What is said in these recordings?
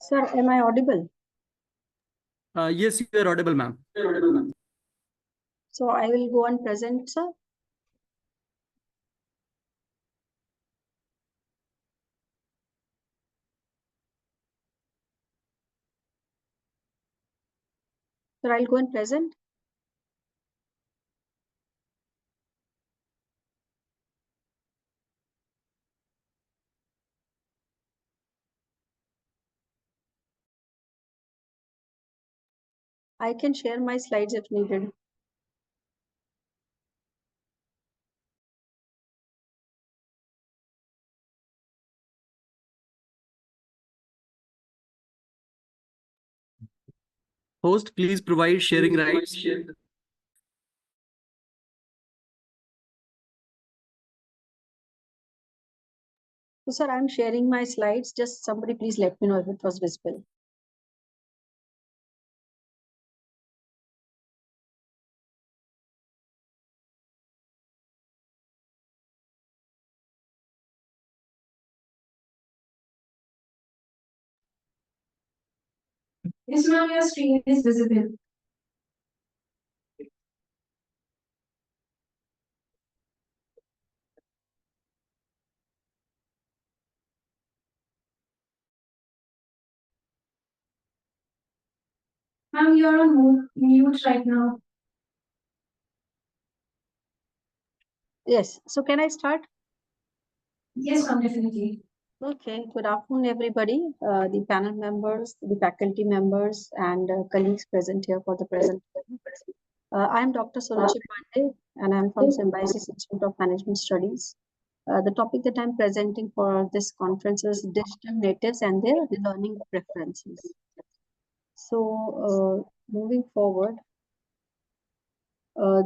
Sir, am I audible? Yes, you are audible, ma'am. So I will go and present, sir. Sir, I'll go and present. I can share my slides if needed. Host, please provide sharing rights. So, sir, I'm sharing my slides. Just somebody please let me know if it was visible. Yes, ma'am, your screen is visible. Ma'am, you're on mute right now. Yes. So can I start? Yes, ma'am, definitely. Okay. Good afternoon, everybody. The panel members, the faculty members, and colleagues present here for the presentation. I'm Dr. Suruchi Pandey, and I'm from Symbiosis Institute of Management Studies. The topic that I'm presenting for this conference is digital natives and their learning preferences. So, moving forward,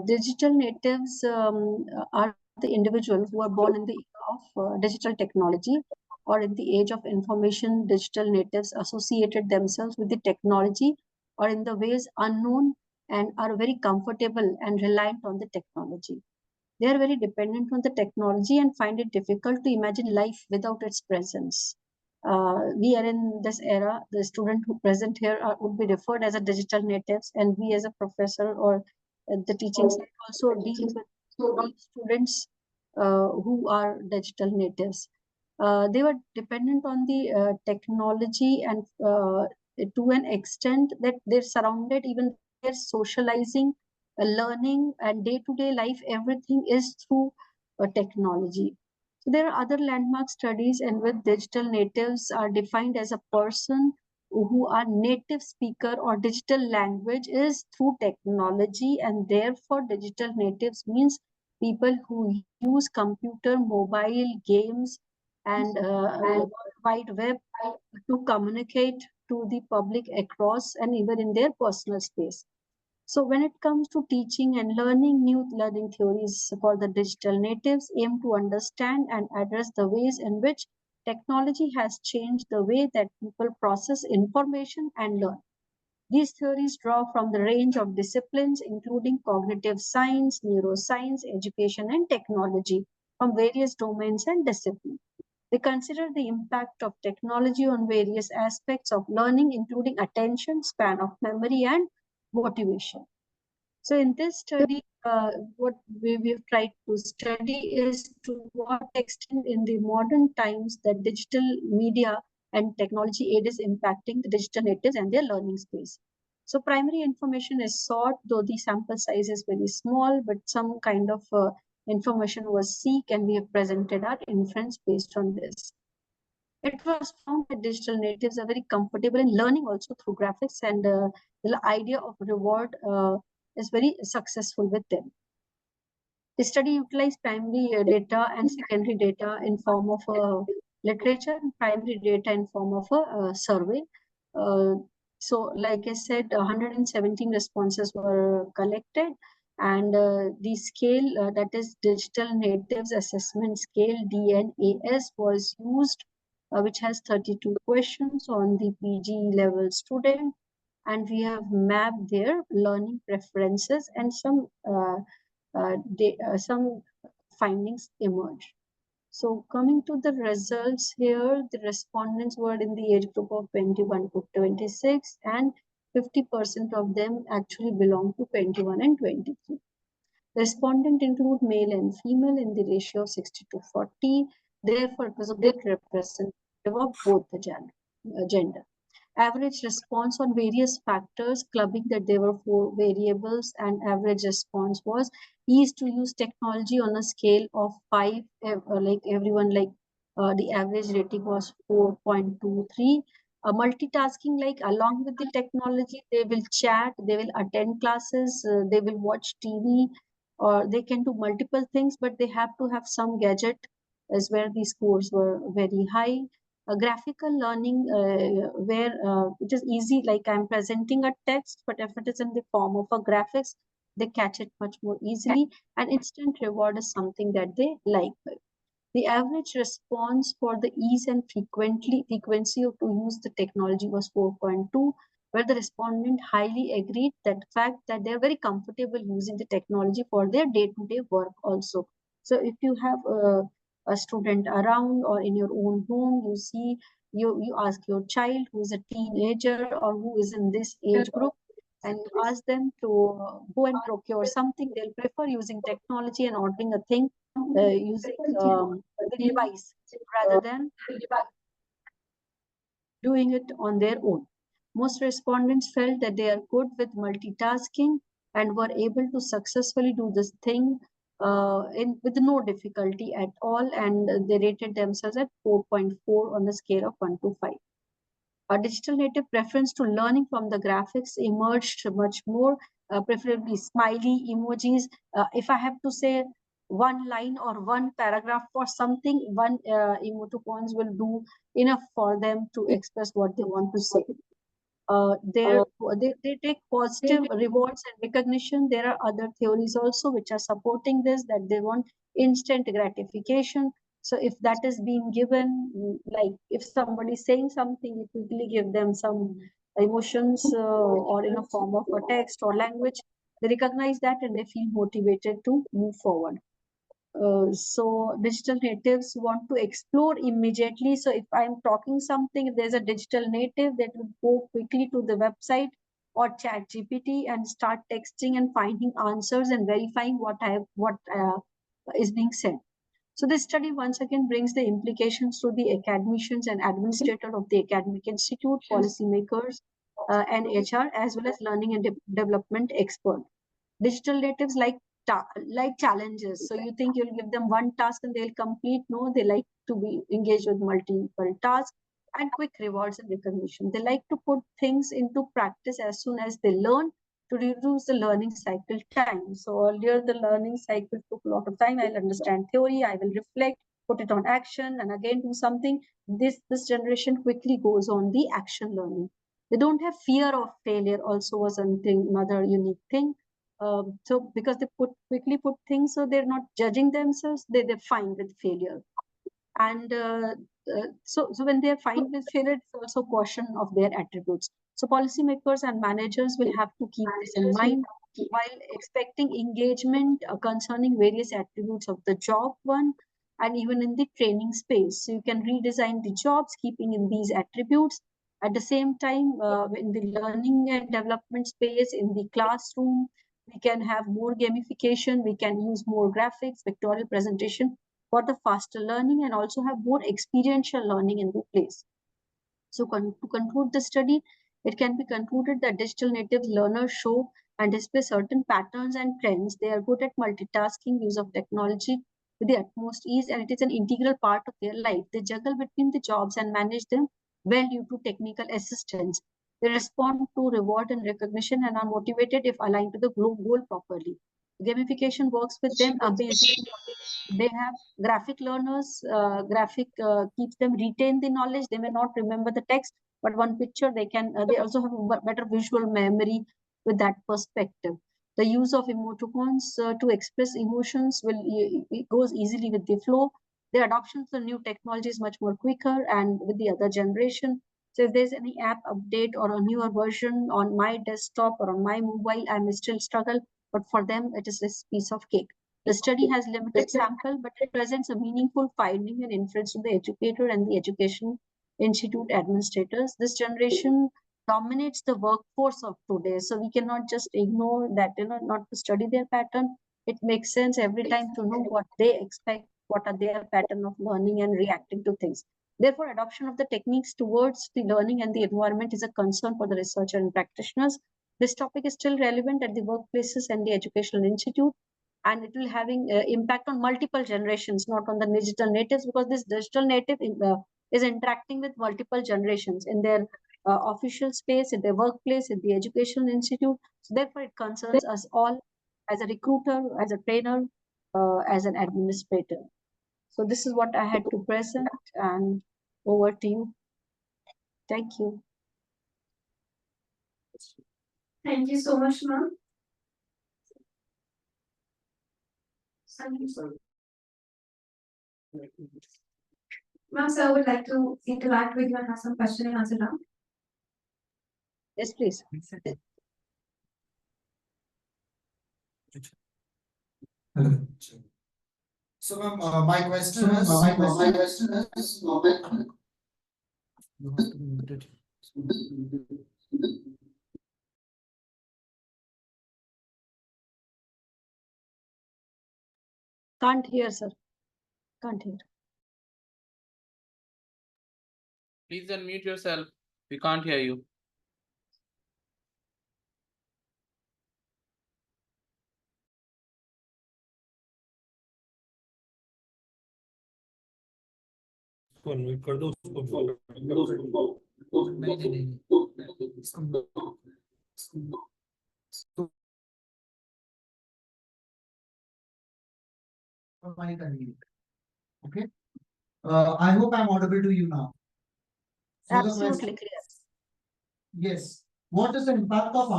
digital natives are the individuals who are born in the era of digital technology or in the age of information. Digital natives associated themselves with the technology or in the ways unknown and are very comfortable and reliant on the technology. They are very dependent on the technology and find it difficult to imagine life without its presence. We are in this era. The student who present here would be referred as a digital natives, and we as a professor or the teaching side also deal with students who are digital natives. They were dependent on the technology and to an extent that they're surrounded, even their socializing, learning, and day-to-day life, everything is through technology. So there are other landmark studies in which digital natives are defined as a person who are native speaker or digital language is through technology, and therefore digital natives means people who use computer, mobile, games, and wide web to communicate to the public across and even in their personal space. So when it comes to teaching and learning, new learning theories for the digital natives aim to understand and address the ways in which technology has changed the way that people process information and learn. These theories draw from the range of disciplines, including cognitive science, neuroscience, education, and technology from various domains and disciplines. They consider the impact of technology on various aspects of learning, including attention, span of memory, and motivation. So in this study, what we've tried to study is to what extent in the modern times that digital media and technology aid is impacting the digital natives and their learning space. So primary information is sought, though the sample size is very small, but some kind of information was seek, and we have presented our inference based on this. It was found that digital natives are very comfortable in learning also through graphics, and the idea of reward is very successful with them. The study utilized primary data and secondary data in form of literature and primary data in form of a survey. So, like I said, 117 responses were collected, and the scale that is Digital Natives Assessment Scale (DNAS) was used, which has 32 questions on the PG level student, and we have mapped their learning preferences and some findings emerge. So coming to the results here, the respondents were in the age group of 21 to 26, and 50% of them actually belong to 21 and 23. Respondent include male and female in the ratio of 60 to 40. Therefore, it was a good representative of both the gender. Average response on various factors, clubbing that there were 4 variables, and average response was ease to use technology on a scale of 5, like everyone, like the average rating was 4.23. Multitasking, like along with the technology, they will chat, they will attend classes, they will watch TV, or they can do multiple things, but they have to have some gadget, as where the scores were very high. Graphical learning, where it is easy, like I'm presenting a text, but if it is in the form of a graphics, they catch it much more easily, and instant reward is something that they like. The average response for the ease and frequency of to use the technology was 4.2, where the respondent highly agreed that fact that they're very comfortable using the technology for their day-to-day work also. So if you have a student around or in your own home, you see, you ask your child who is a teenager or who is in this age group, and you ask them to go and procure something, they'll prefer using technology and ordering a thing using the device rather than doing it on their own. Most respondents felt that they are good with multitasking and were able to successfully do this thing with no difficulty at all, and they rated themselves at 4.4 on a scale of 1 to 5. A digital native preference to learning from the graphics emerged much more, preferably smiley emojis. If I have to say one line or one paragraph for something, one emoticons will do enough for them to express what they want to say. They take positive rewards and recognition. There are other theories also which are supporting this, that they want instant gratification. So if that is being given, like if somebody is saying something, you quickly give them some emotions or in a form of a text or language, they recognize that and they feel motivated to move forward. So digital natives want to explore immediately. So if I'm talking something, if there's a digital native that will go quickly to the website or chat GPT and start texting and finding answers and verifying what is being said. So this study once again brings the implications to the academicians and administrator of the academic institute, policymakers, and HR, as well as learning and development expert. Digital natives like challenges. So you think you'll give them one task and they'll complete? No, they like to be engaged with multiple tasks and quick rewards and recognition. They like to put things into practice as soon as they learn, to reduce the learning cycle time. So earlier the learning cycle took a lot of time. I'll understand theory, I will reflect, put it on action, and again do something. This generation quickly goes on the action learning. They don't have fear of failure, also was another unique thing. So because they quickly put things, so they're not judging themselves, they're fine with failure. And so when they're fine with failure, it's also a question of their attributes. So policymakers and managers will have to keep this in mind while expecting engagement concerning various attributes of the job one, and even in the training space. So you can redesign the jobs keeping in these attributes. At the same time, in the learning and development space, in the classroom, we can have more gamification, we can use more graphics, vectorial presentation for the faster learning, and also have more experiential learning in the place. So to conclude the study, it can be concluded that digital native learners show and display certain patterns and trends. They are good at multitasking, use of technology with the utmost ease, and it is an integral part of their life. They juggle between the jobs and manage them well due to technical assistance. They respond to reward and recognition and are motivated if aligned to the goal properly. Gamification works with them amazingly. They have graphic learners. Graphic keeps them retain the knowledge. They may not remember the text, but one picture they can. They also have a better visual memory with that perspective. The use of emoticons to express emotions it goes easily with the flow. The adoption of the new technology is much more quicker and with the other generation. So if there's any app update or a newer version on my desktop or on my mobile, I may still struggle, but for them it is this piece of cake. The study has limited sample, but it presents a meaningful finding and inference to the educator and the education institute administrators. This generation dominates the workforce of today, so we cannot just ignore that, not to study their pattern. It makes sense every time to know what they expect, what are their pattern of learning and reacting to things. Therefore, adoption of the techniques towards the learning and the environment is a concern for the researcher and practitioners. This topic is still relevant at the workplaces and the educational institute, and it will having impact on multiple generations, not on the digital natives, because this digital native is interacting with multiple generations in their official space, in their workplace, in the educational institute. So therefore, it concerns us all as a recruiter, as a trainer, as an administrator. So this is what I had to present, and over to you. Thank you. Thank you so much, ma'am. Ma'am, sir would like to interact with you and have some question and answer round. Yes, please. So, ma'am, my question is, Can't hear, sir. Can't hear. Please unmute yourself. We can't hear you. Unmute कर दो उसको Okay. I hope I'm audible to you now. So the Absolutely question- clear. Yes. What is the impact of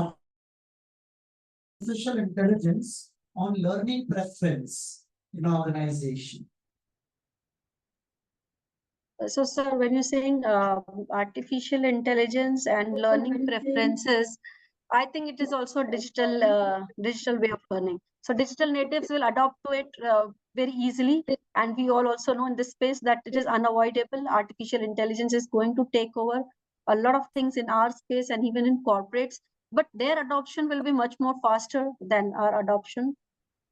artificial intelligence on learning preference in an organization? So, sir, when you're saying artificial intelligence and learning preferences, I think it is also digital way of learning. So digital natives will adopt to it very easily, and we all also know in this space that it is unavoidable. Artificial intelligence is going to take over a lot of things in our space and even in corporates, but their adoption will be much more faster than our adoption.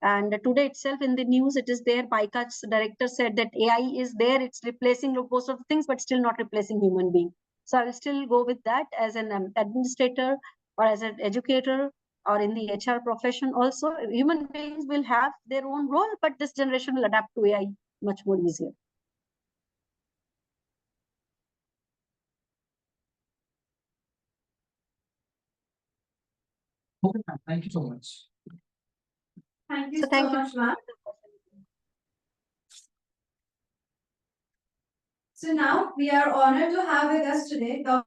And today itself in the news, it is there. BICA's director said that AI is there. It's replacing most of the things, but still not replacing human being. So I will still go with that as an administrator or as an educator or in the HR profession. Also, human beings will have their own role, but this generation will adapt to AI much more easier. Okay, ma'am. Thank you so much. Thank you So so thank you. much, ma'am. So now we are honored to have with us today Dr.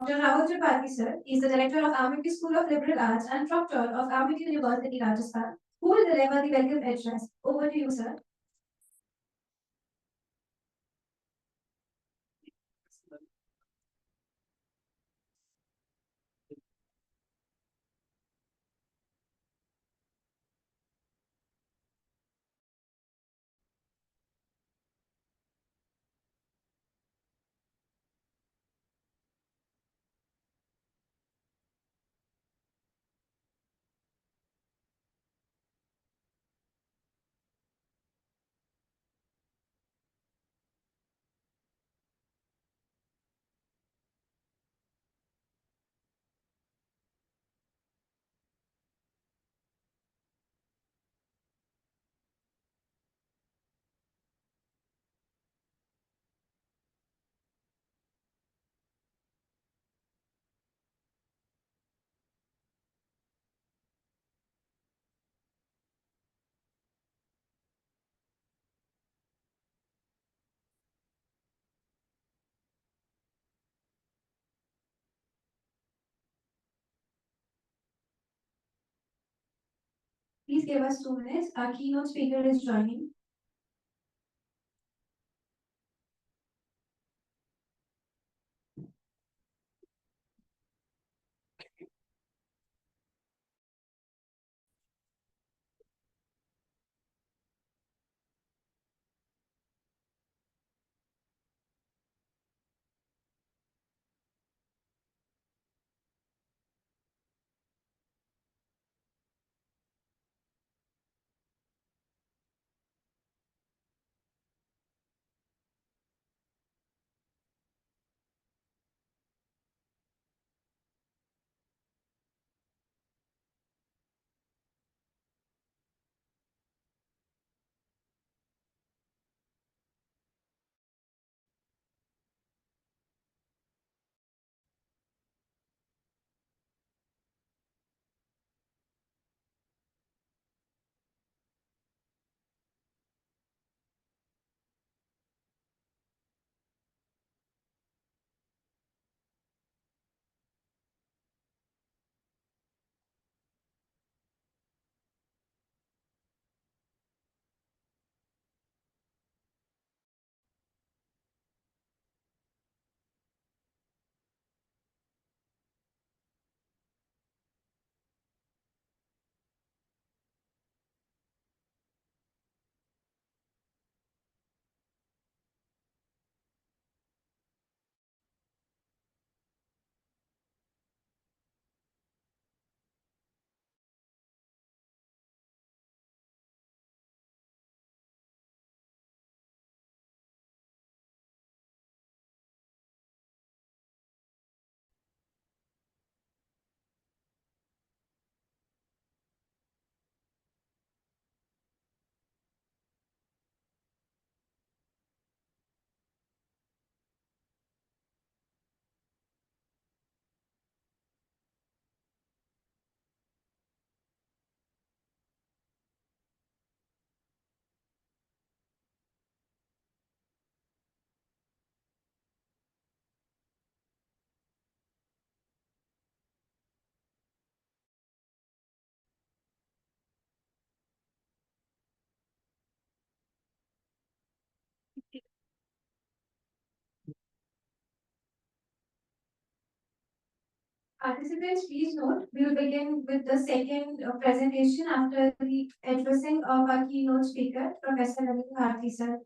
Rahul Tripathi, sir. He is the director of Amity School of Liberal Arts and Proctor of Amity University, Rajasthan, who will deliver the welcome address. Over to you, sir. Please give us 2 minutes. Our keynote speaker is joining. Participants, please note, we will begin with the second presentation after the addressing of our keynote speaker, Professor Naveen Bharti sir.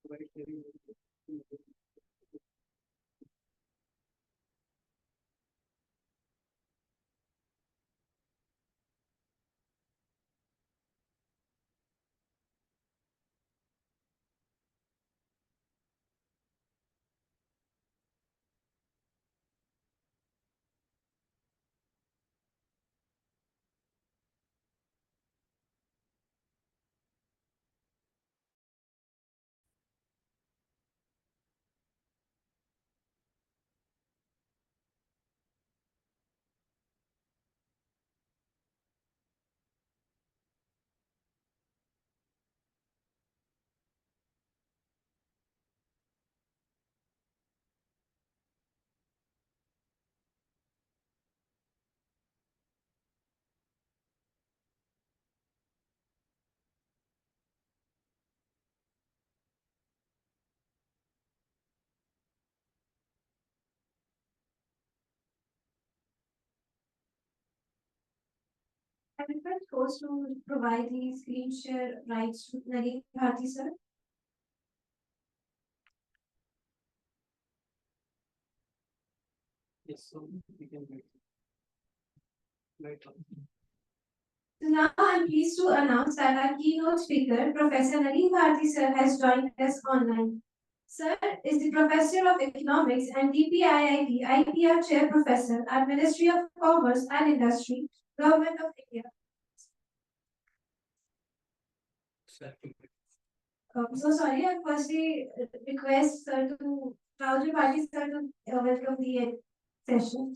I request host to provide the screen share rights to Nalin Bharti, sir. Yes, so we can wait. So now I'm pleased to announce that our keynote speaker, Professor Nalin Bharti, sir, has joined us online. Sir is the Professor of Economics and DPIIT IPR Chair Professor at Ministry of Commerce and Industry, Government of India. So sorry, I firstly request sir to Rahul Bharti sir to welcome the session.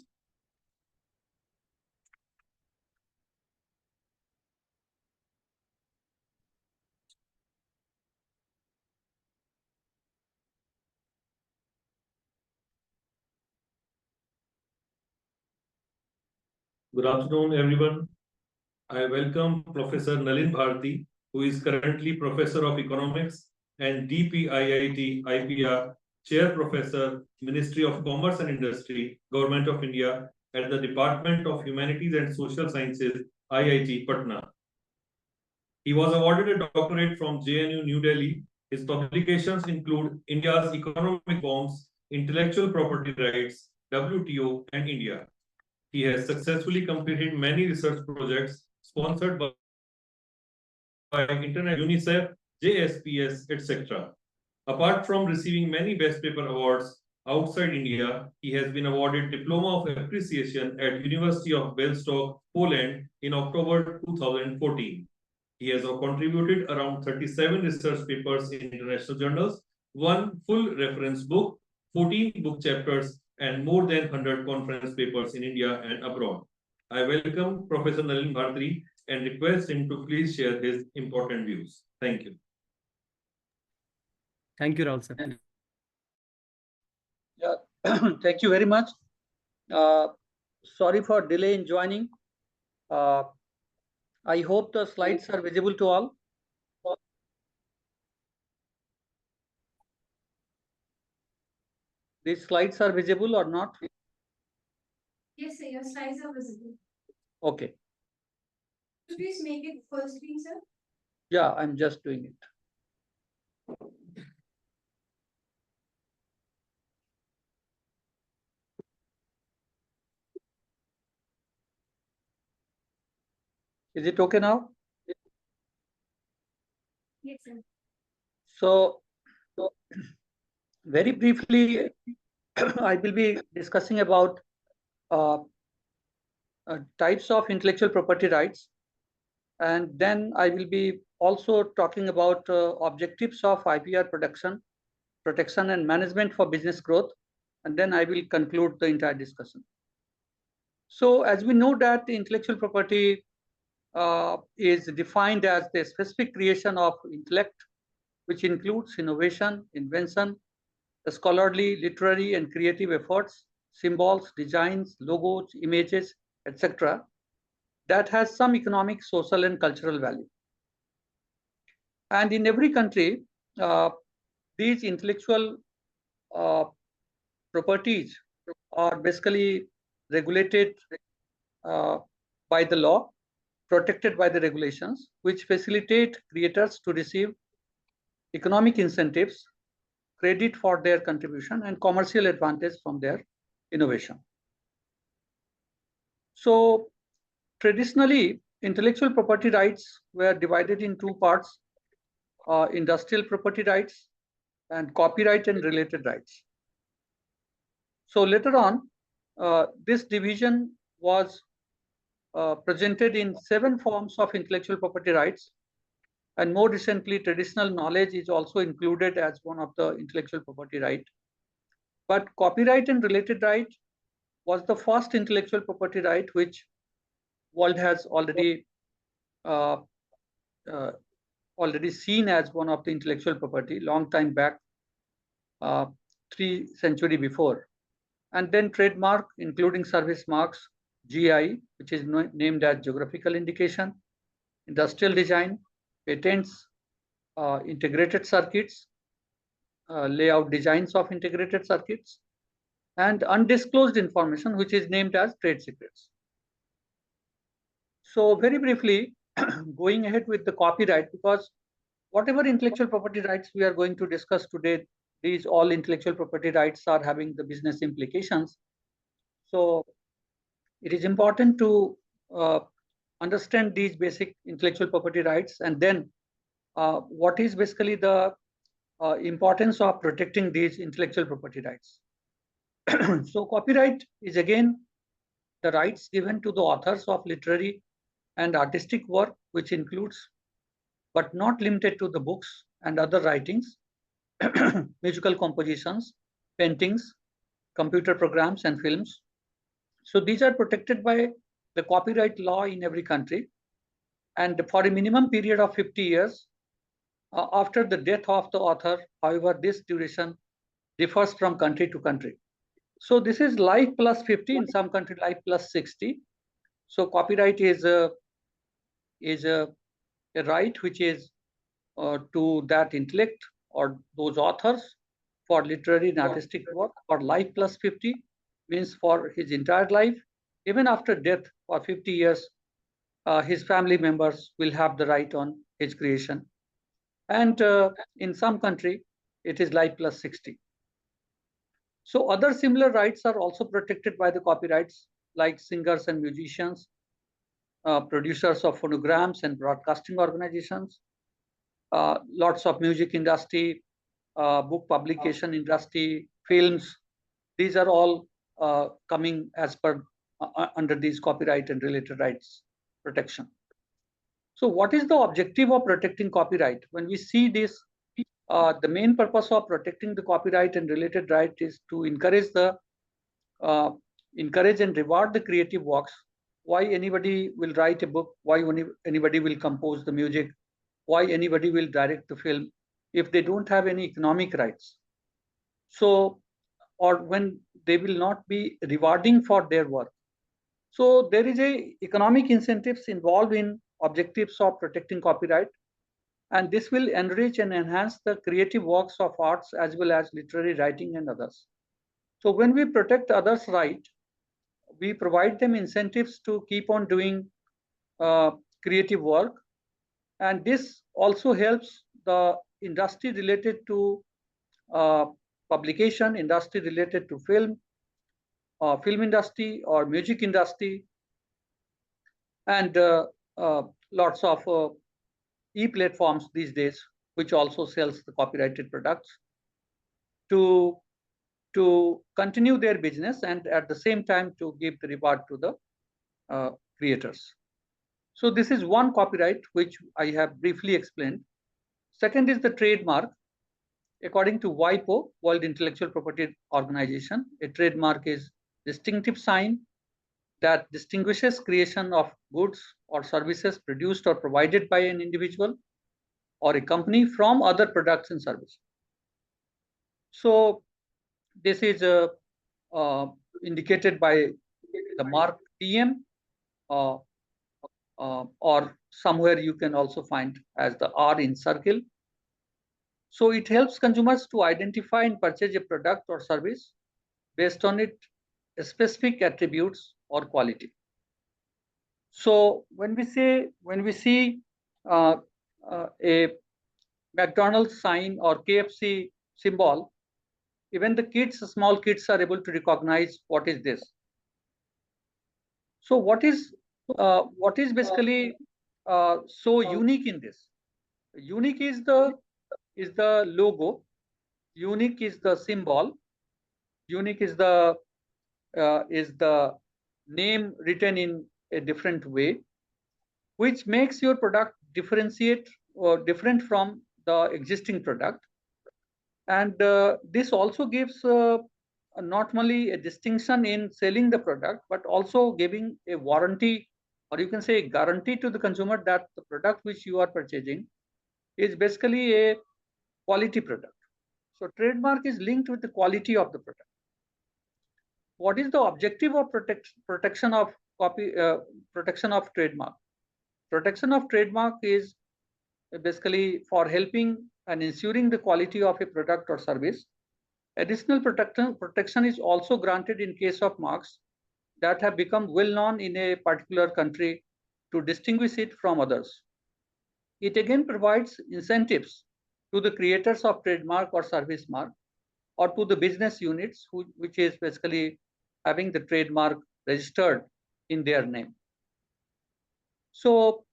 Good afternoon, everyone. I welcome Professor Nalin Bharti, who is currently Professor of Economics and DPIIT IPR Chair Professor, Ministry of Commerce and Industry, Government of India, at the Department of Humanities and Social Sciences, IIT Patna. He was awarded a doctorate from JNU New Delhi. His publications include India's Economic Reforms, Intellectual Property Rights, WTO, and India. He has successfully completed many research projects sponsored by Internet, UNICEF, JSPS, etc. Apart from receiving many Best Paper awards outside India, he has been awarded Diploma of Appreciation at University of Białystok, Poland in October 2014. He has contributed around 37 research papers in international journals, one full reference book, 14 book chapters, and more than 100 conference papers in India and abroad. I welcome Professor Nalin Bharti and request him to please share his important views. Thank you. Thank you, Rahul sir. Yeah, thank you very much. Sorry for delay in joining. I hope the slides are visible to all. These slides are visible or not? Yes, sir, your slides are visible. Okay. Please make it full screen, sir. Yeah, I'm just doing it. Is it okay now? Yes, sir. So very briefly, I will be discussing about types of intellectual property rights. And then I will be also talking about objectives of IPR protection and management for business growth. And then I will conclude the entire discussion. So as we know that the intellectual property is defined as the specific creation of intellect, which includes innovation, invention, scholarly, literary, and creative efforts, symbols, designs, logos, images, etc., that has some economic, social, and cultural value. And in every country, these intellectual properties are basically regulated by the law, protected by the regulations, which facilitate creators to receive economic incentives credit for their contribution and commercial advantage from their innovation. So traditionally, intellectual property rights were divided in two parts, industrial property rights and copyright and related rights. So later on, this division was presented in 7 forms of intellectual property rights. And more recently, traditional knowledge is also included as one of the intellectual property right. But copyright and related right was the first intellectual property right which world has already seen as one of the intellectual property long time back, 3 centuries before. And then trademark, including service marks, GI, which is named as geographical indication, industrial design, patents, integrated circuits, layout designs of integrated circuits, and undisclosed information, which is named as trade secrets. So very briefly, going ahead with the copyright, because whatever intellectual property rights we are going to discuss today, these all intellectual property rights are having the business implications. So it is important to understand these basic intellectual property rights, and then what is basically the importance of protecting these intellectual property rights. So copyright is again the rights given to the authors of literary and artistic work, which includes but not limited to the books and other writings, musical compositions, paintings, computer programs, and films. So these are protected by the copyright law in every country, and for a minimum period of 50 years after the death of the author. However, this duration differs from country to country. So this is life plus 50, in some country life plus 60. So copyright is a right which is to that intellect or those authors for literary and artistic work for life plus 50, means for his entire life. Even after death for 50 years, his family members will have the right on his creation. And in some country, it is life plus 60. So other similar rights are also protected by the copyrights, like singers and musicians, producers of phonograms and broadcasting organizations, lots of music industry, book publication industry, films. These are all coming as per under these copyright and related rights protection. So what is the objective of protecting copyright? When we see this, the main purpose of protecting the copyright and related right is to encourage and reward the creative works. Why anybody will write a book? Why anybody will compose the music? Why anybody will direct the film if they don't have any economic rights? So, or when they will not be rewarding for their work. So there is a economic incentives involved in objectives of protecting copyright, and this will enrich and enhance the creative works of arts as well as literary writing and others. So when we protect others' right, we provide them incentives to keep on doing creative work, and this also helps the industry related to publication, industry related to film industry or music industry, and lots of e-platforms these days, which also sells the copyrighted products, to continue their business and at the same time to give the reward to the creators. So this is one copyright which I have briefly explained. Second is the trademark. According to WIPO, World Intellectual Property Organization, a trademark is distinctive sign that distinguishes creation of goods or services produced or provided by an individual or a company from other products and services. So this is indicated by the mark TM, or somewhere you can also find as the R in circle. So it helps consumers to identify and purchase a product or service based on its specific attributes or quality. So when we see a McDonald's sign or KFC symbol, even the kids, small kids, are able to recognize what is this. So what is basically so unique in this? Unique is the logo. Unique is the symbol. Unique is the name written in a different way, which makes your product differentiate or different from the existing product. And this also gives not only a distinction in selling the product, but also giving a warranty, or you can say a guarantee to the consumer that the product which you are purchasing is basically a quality product. So trademark is linked with the quality of the product. What is the objective of protection of protection of trademark? Protection of trademark is basically for helping and ensuring the quality of a product or service. Additional protection is also granted in case of marks that have become well known in a particular country to distinguish it from others. It again provides incentives to the creators of trademark or service mark, or to the business units which is basically having the trademark registered in their name. So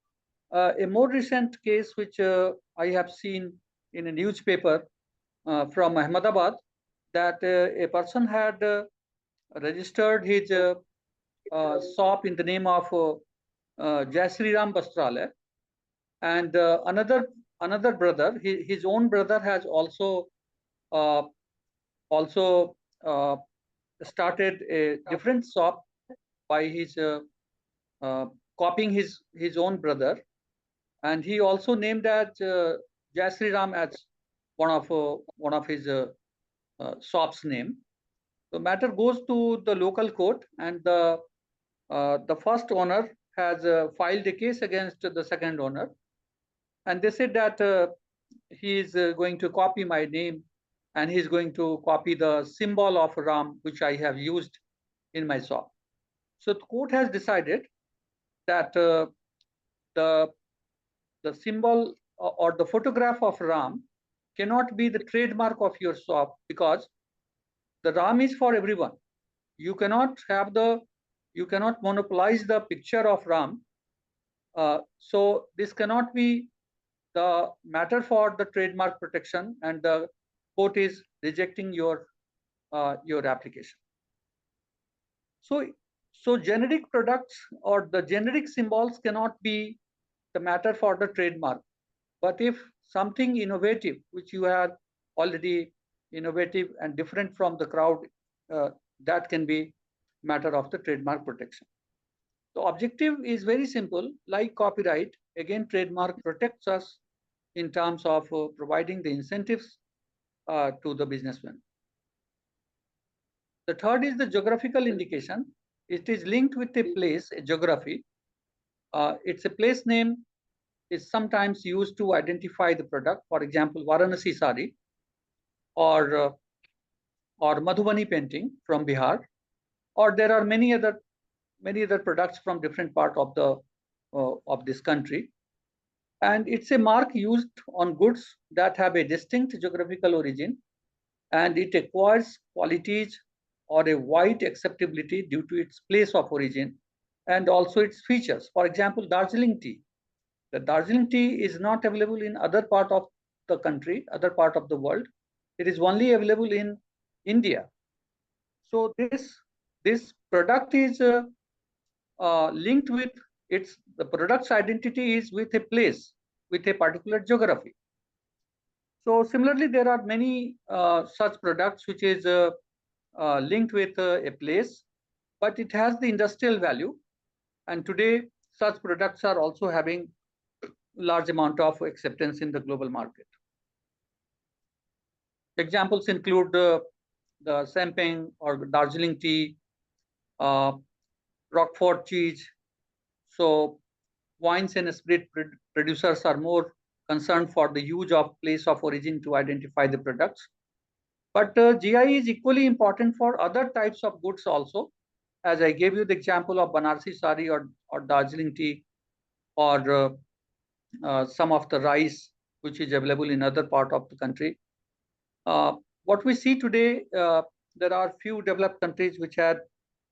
a more recent case which I have seen in a newspaper from Ahmedabad, that a person had registered his shop in the name of Jai Sri Ram Bastralaya, and another brother, his own brother, has also started a different shop by his copying his own brother, and he also named as Jai Sri Ram as one of his shop's name. The matter goes to the local court, and the first owner has filed a case against the second owner, and they said that he is going to copy my name, and he's going to copy the symbol of Ram which I have used in my shop. So the court has decided that the symbol or the photograph of Ram cannot be the trademark of your shop, because the Ram is for everyone. You cannot monopolize the picture of Ram. So this cannot be the matter for the trademark protection, and the court is rejecting your application. So generic products or the generic symbols cannot be the matter for the trademark. But if something innovative, which you have already innovative and different from the crowd, that can be matter of the trademark protection. The objective is very simple. Like copyright, again, trademark protects us in terms of providing the incentives to the businessman. The third is the geographical indication. It is linked with a place, a geography. It's a place name is sometimes used to identify the product. For example, Varanasi sari, or Madhubani painting from Bihar, or there are many other products from different part of this country. And it's a mark used on goods that have a distinct geographical origin, and it acquires qualities or a wide acceptability due to its place of origin and also its features. For example, Darjeeling tea. The Darjeeling tea is not available in other part of the country, other part of the world. It is only available in India. So this product is linked with the product's identity is with a place, with a particular geography. So similarly, there are many such products which is linked with a place, but it has the industrial value. And today, such products are also having large amount of acceptance in the global market. Examples include the Semping or Darjeeling tea, Roquefort cheese. So wines and spirit producers are more concerned for the use of place of origin to identify the products. But GI is equally important for other types of goods also. As I gave you the example of Banarsi sari or Darjeeling tea, or some of the rice which is available in other part of the country. what we see today, there are few developed countries which had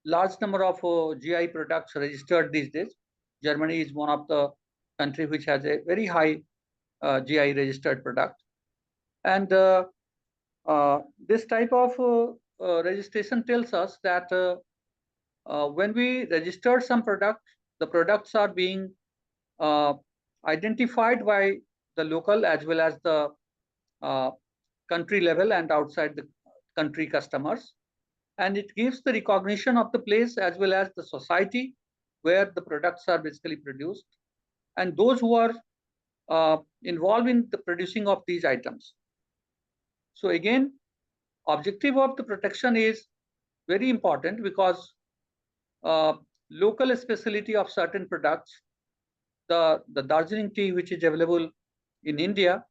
large number of GI products registered these days. Germany is one of the country which has a very high GI registered product. And this type of registration tells us that when we register some product, the products are being identified by the local as well as the country level and outside the country customers. And it gives the recognition of the place as well as the society where the products are basically produced and those who are involved in the producing of these items. So again, objective of the protection is very important because local specialty of certain products, the Darjeeling tea which is available in India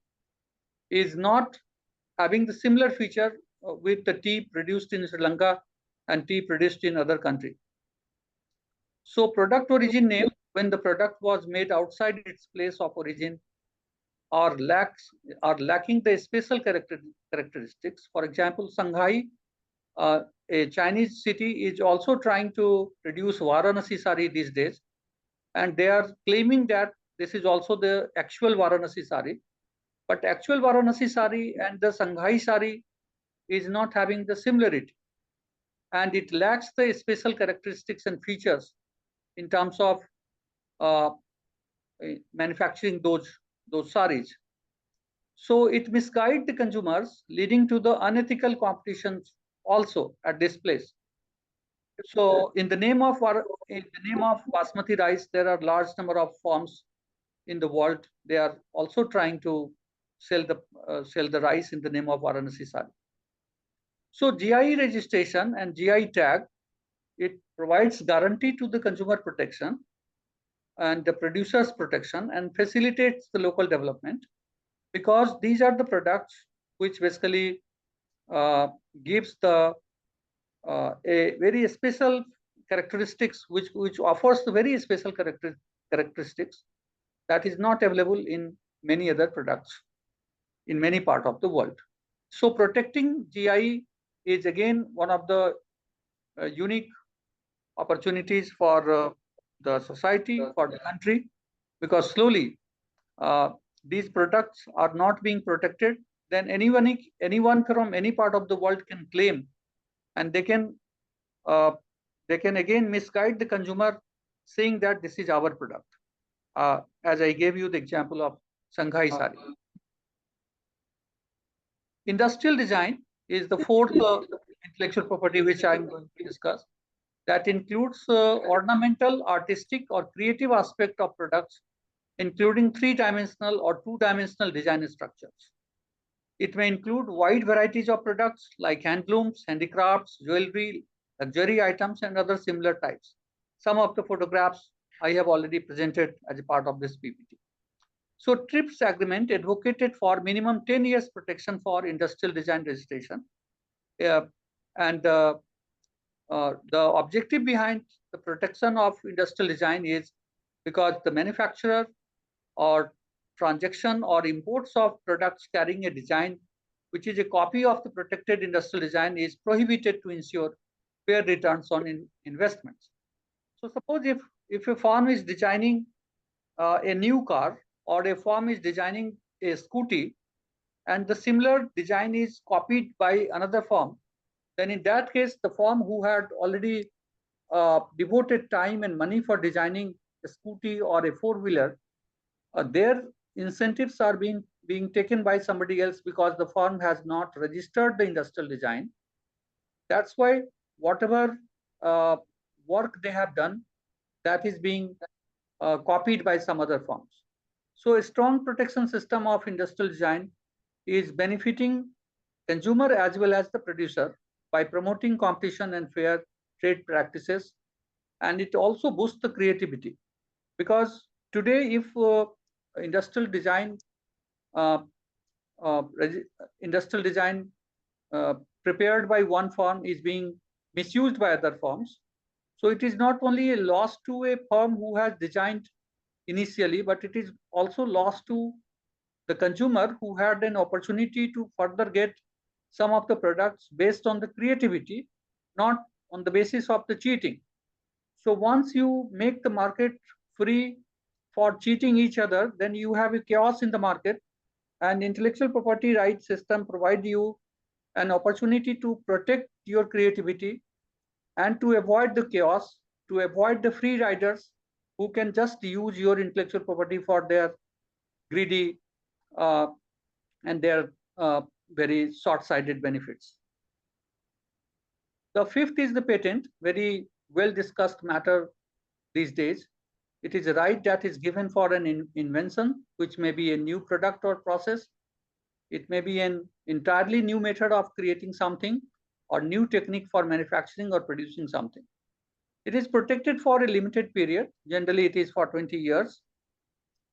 is not having the similar feature with the tea produced in Sri Lanka and tea produced in other country. So product origin name, when the product was made outside its place of origin or lacking the special characteristics. For example, Shanghai, a Chinese city, is also trying to produce Varanasi sari these days. And they are claiming that this is also the actual Varanasi sari. But actual Varanasi sari and the Shanghai sari is not having the similarity. And it lacks the special characteristics and features in terms of manufacturing those saris. So it misguides the consumers, leading to the unethical competitions also at this place. So in the name of basmati rice, there are large number of farms in the world. They are also trying to sell the rice in the name of Varanasi sari. So GI registration and GI tag, it provides guarantee to the consumer protection and the producer's protection and facilitates the local development because these are the products which basically gives the a very special characteristics which offers the very special characteristics that is not available in many other products in many parts of the world. So protecting GI is again one of the unique opportunities for the society, for the country, because slowly these products are not being protected, then anyone from any part of the world can claim, and they can again misguide the consumer, saying that this is our product. As I gave you the example of Shanghai sari. Industrial design is the fourth intellectual property which I am going to discuss. That includes ornamental, artistic, or creative aspect of products, including three-dimensional or two-dimensional design structures. It may include wide varieties of products like handlooms, handicrafts, jewelry, luxury items, and other similar types. Some of the photographs I have already presented as a part of this PPT. So TRIPS agreement advocated for minimum 10 years protection for industrial design registration. And the objective behind the protection of industrial design is because the manufacturer or transaction or imports of products carrying a design which is a copy of the protected industrial design is prohibited to ensure fair returns on investments. So suppose if a firm is designing a new car or a firm is designing a scooty and the similar design is copied by another firm, then in that case, the firm who had already devoted time and money for designing a scooty or a four-wheeler, their incentives are being taken by somebody else because the firm has not registered the industrial design. That's why whatever work they have done, that is being copied by some other firms. So a strong protection system of industrial design is benefiting consumer as well as the producer by promoting competition and fair trade practices. And it also boosts the creativity because today if industrial design prepared by one firm is being misused by other firms, so it is not only a loss to a firm who has designed initially, but it is also loss to the consumer who had an opportunity to further get some of the products based on the creativity, not on the basis of the cheating. So once you make the market free for cheating each other, then you have a chaos in the market, and intellectual property rights system provide you an opportunity to protect your creativity and to avoid the chaos, to avoid the free riders who can just use your intellectual property for their greedy and their very short-sighted benefits. The fifth is the patent, very well discussed matter these days. It is a right that is given for an invention, which may be a new product or process. It may be an entirely new method of creating something or new technique for manufacturing or producing something. It is protected for a limited period. Generally, it is for 20 years.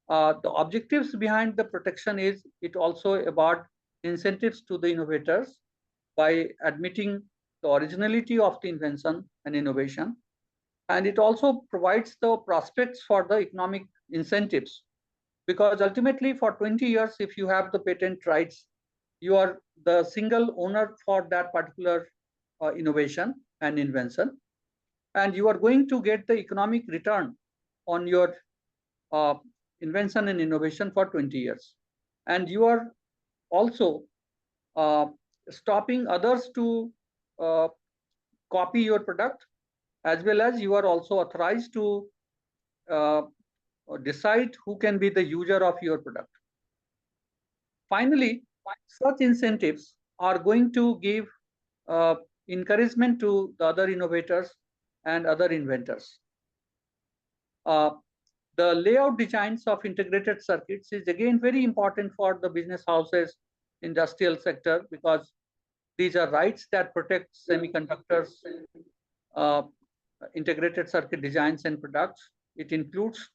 The objectives behind the protection is it also about incentives to the innovators by admitting the originality of the invention and innovation. And it also provides the prospects for the economic incentives, because ultimately for 20 years, if you have the patent rights, you are the single owner for that particular innovation and invention, and you are going to get the economic return on your invention and innovation for 20 years. And you are also stopping others to copy your product, as well as you are also authorized to decide who can be the user of your product. Finally, such incentives are going to give encouragement to the other innovators and other inventors. The layout designs of integrated circuits is again very important for the business houses, industrial sector, because these are rights that protect semiconductors, integrated circuit designs and products. It includes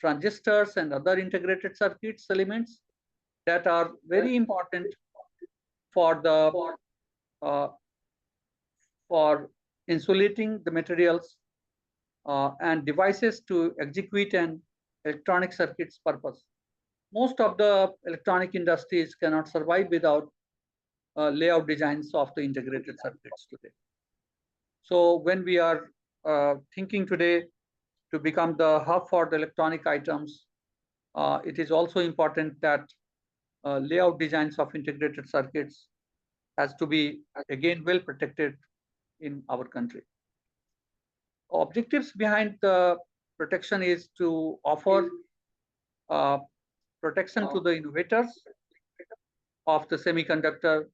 transistors and other integrated circuits elements that are very important for the for insulating the materials and devices to execute an electronic circuits purpose. Most of the electronic industries cannot survive without layout designs of the integrated circuits today. So when we are thinking today to become the hub for the electronic items, it is also important that layout designs of integrated circuits has to be again well protected in our country. Objectives behind the protection is to offer protection to the innovators of the semiconductor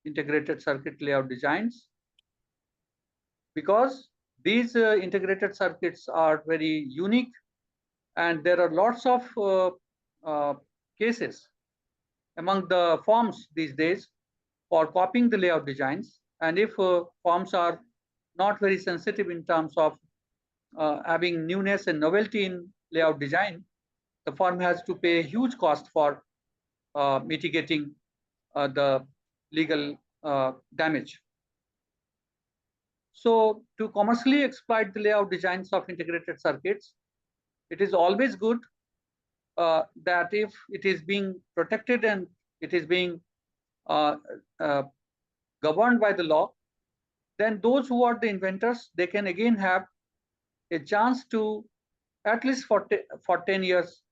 integrated circuit layout designs, because these integrated circuits are very unique, and there are lots of cases among the firms these days for copying the layout designs. And if firms are not very sensitive in terms of having newness and novelty in layout design, the firm has to pay a huge cost for mitigating the legal damage. So to commercially exploit the layout designs of integrated circuits, it is always good that if it is being protected and it is being governed by the law, then those who are the inventors, they can again have a chance to, at least for 10 years,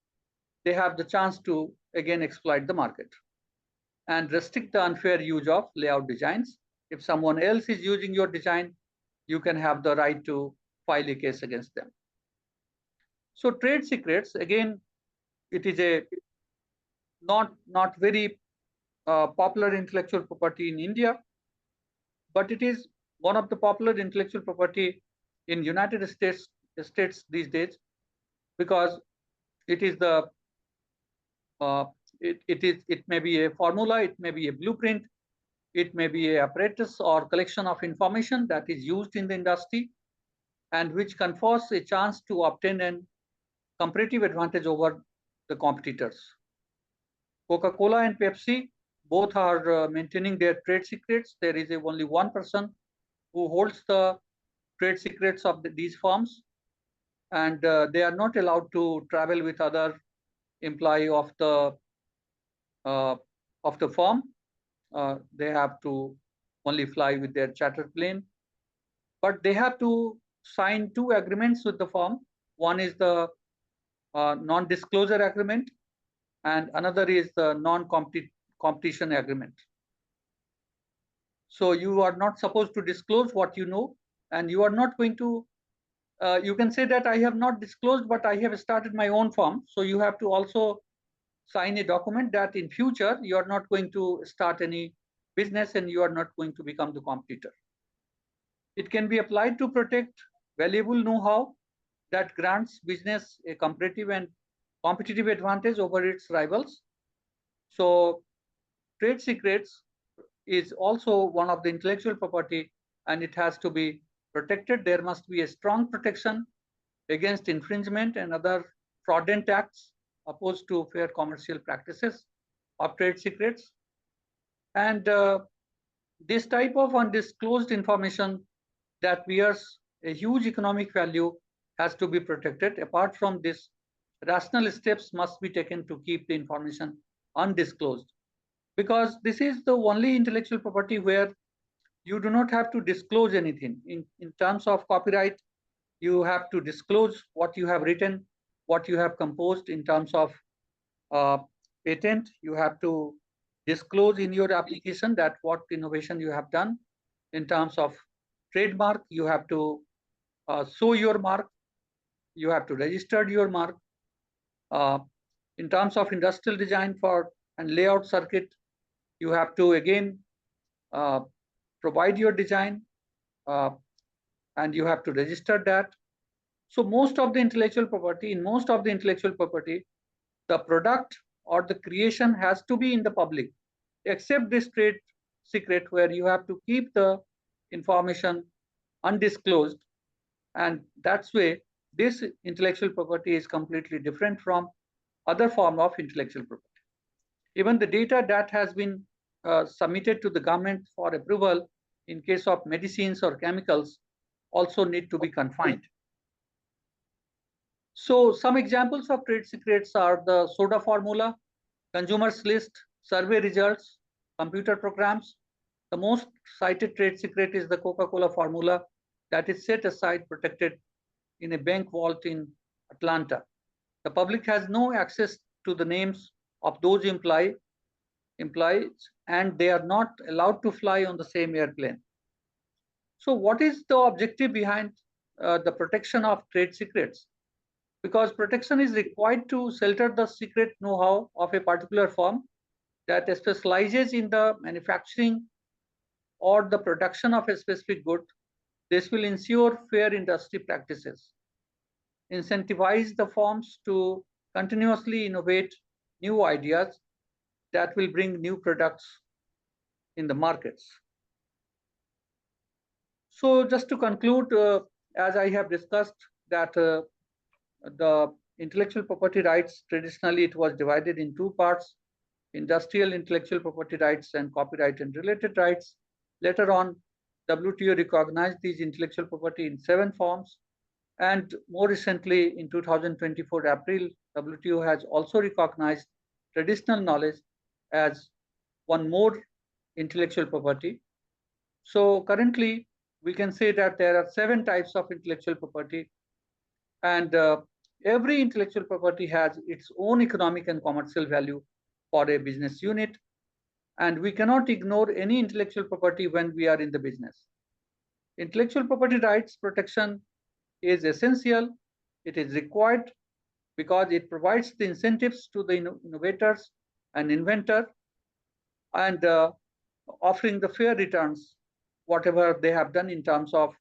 they have the chance to again exploit the market and restrict the unfair use of layout designs. If someone else is using your design, you can have the right to file a case against them. So trade secrets, again, it is a not very popular intellectual property in India, but it is one of the popular intellectual property in United States these days, because it is the it may be a formula, it may be a blueprint, it may be a apparatus or collection of information that is used in the industry and which confers a chance to obtain an comparative advantage over the competitors. Coca-Cola and Pepsi both are maintaining their trade secrets. There is only one person who holds the trade secrets of these firms, and they are not allowed to travel with other employee of the firm. they have to only fly with their charter plane. But they have to sign 2 agreements with the firm. One is the non-disclosure agreement, and another is the non-competition agreement. So you are not supposed to disclose what you know, and you are not going to, you can say that I have not disclosed, but I have started my own firm. So you have to also sign a document that in future you are not going to start any business and you are not going to become the competitor. It can be applied to protect valuable know-how that grants business a competitive advantage over its rivals. So trade secrets is also one of the intellectual property, and it has to be protected. There must be a strong protection against infringement and other fraudulent acts opposed to fair commercial practices of trade secrets. And this type of undisclosed information that bears a huge economic value has to be protected. Apart from this, rational steps must be taken to keep the information undisclosed, because this is the only intellectual property where you do not have to disclose anything. In terms of copyright, you have to disclose what you have written, what you have composed. In terms of patent, you have to disclose in your application that what innovation you have done. In terms of trademark, you have to show your mark, you have to register your mark. In terms of industrial design for and layout circuit, you have to again provide your design and you have to register that. So most of the intellectual property, the product or the creation has to be in the public, except this trade secret where you have to keep the information undisclosed. And that's way this intellectual property is completely different from other form of intellectual property. Even the data that has been submitted to the government for approval in case of medicines or chemicals also need to be confined. So some examples of trade secrets are the soda formula, consumers list, survey results, computer programs. The most cited trade secret is the Coca-Cola formula that is set aside, protected in a bank vault in Atlanta. The public has no access to the names of those employees, and they are not allowed to fly on the same airplane. So what is the objective behind the protection of trade secrets? Because protection is required to shelter the secret know-how of a particular firm that specializes in the manufacturing or the production of a specific good. This will ensure fair industry practices, incentivize the firms to continuously innovate new ideas that will bring new products in the markets. So just to conclude, as I have discussed that the intellectual property rights, traditionally it was divided in 2 parts, industrial intellectual property rights and copyright and related rights. Later on, WTO recognized these intellectual property in 7 forms. And more recently, in 2024 April, WTO has also recognized traditional knowledge as one more intellectual property. So currently, we can say that there are 7 types of intellectual property, and every intellectual property has its own economic and commercial value for a business unit, and we cannot ignore any intellectual property when we are in the business. Intellectual property rights protection is essential. It is required because it provides the incentives to the innovators and inventor, and offering the fair returns, whatever they have done in terms of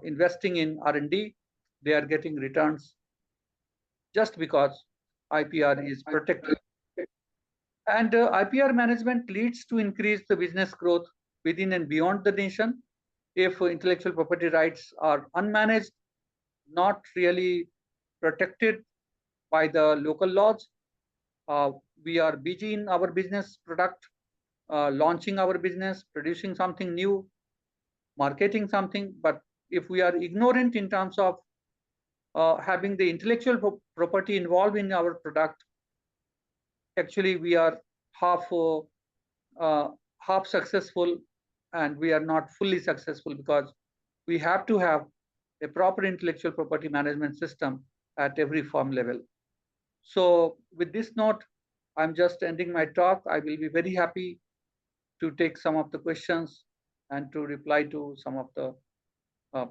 investing in R&D, they are getting returns just because IPR is protected. And IPR management leads to increase the business growth within and beyond the nation. If intellectual property rights are unmanaged, not really protected by the local laws, we are busy in our business product, launching our business, producing something new, marketing something. But if we are ignorant in terms of having the intellectual property involved in our product, actually we are half half successful and we are not fully successful, because we have to have a proper intellectual property management system at every firm level. So with this note, I'm just ending my talk. I will be very happy to take some of the questions and to reply to some of the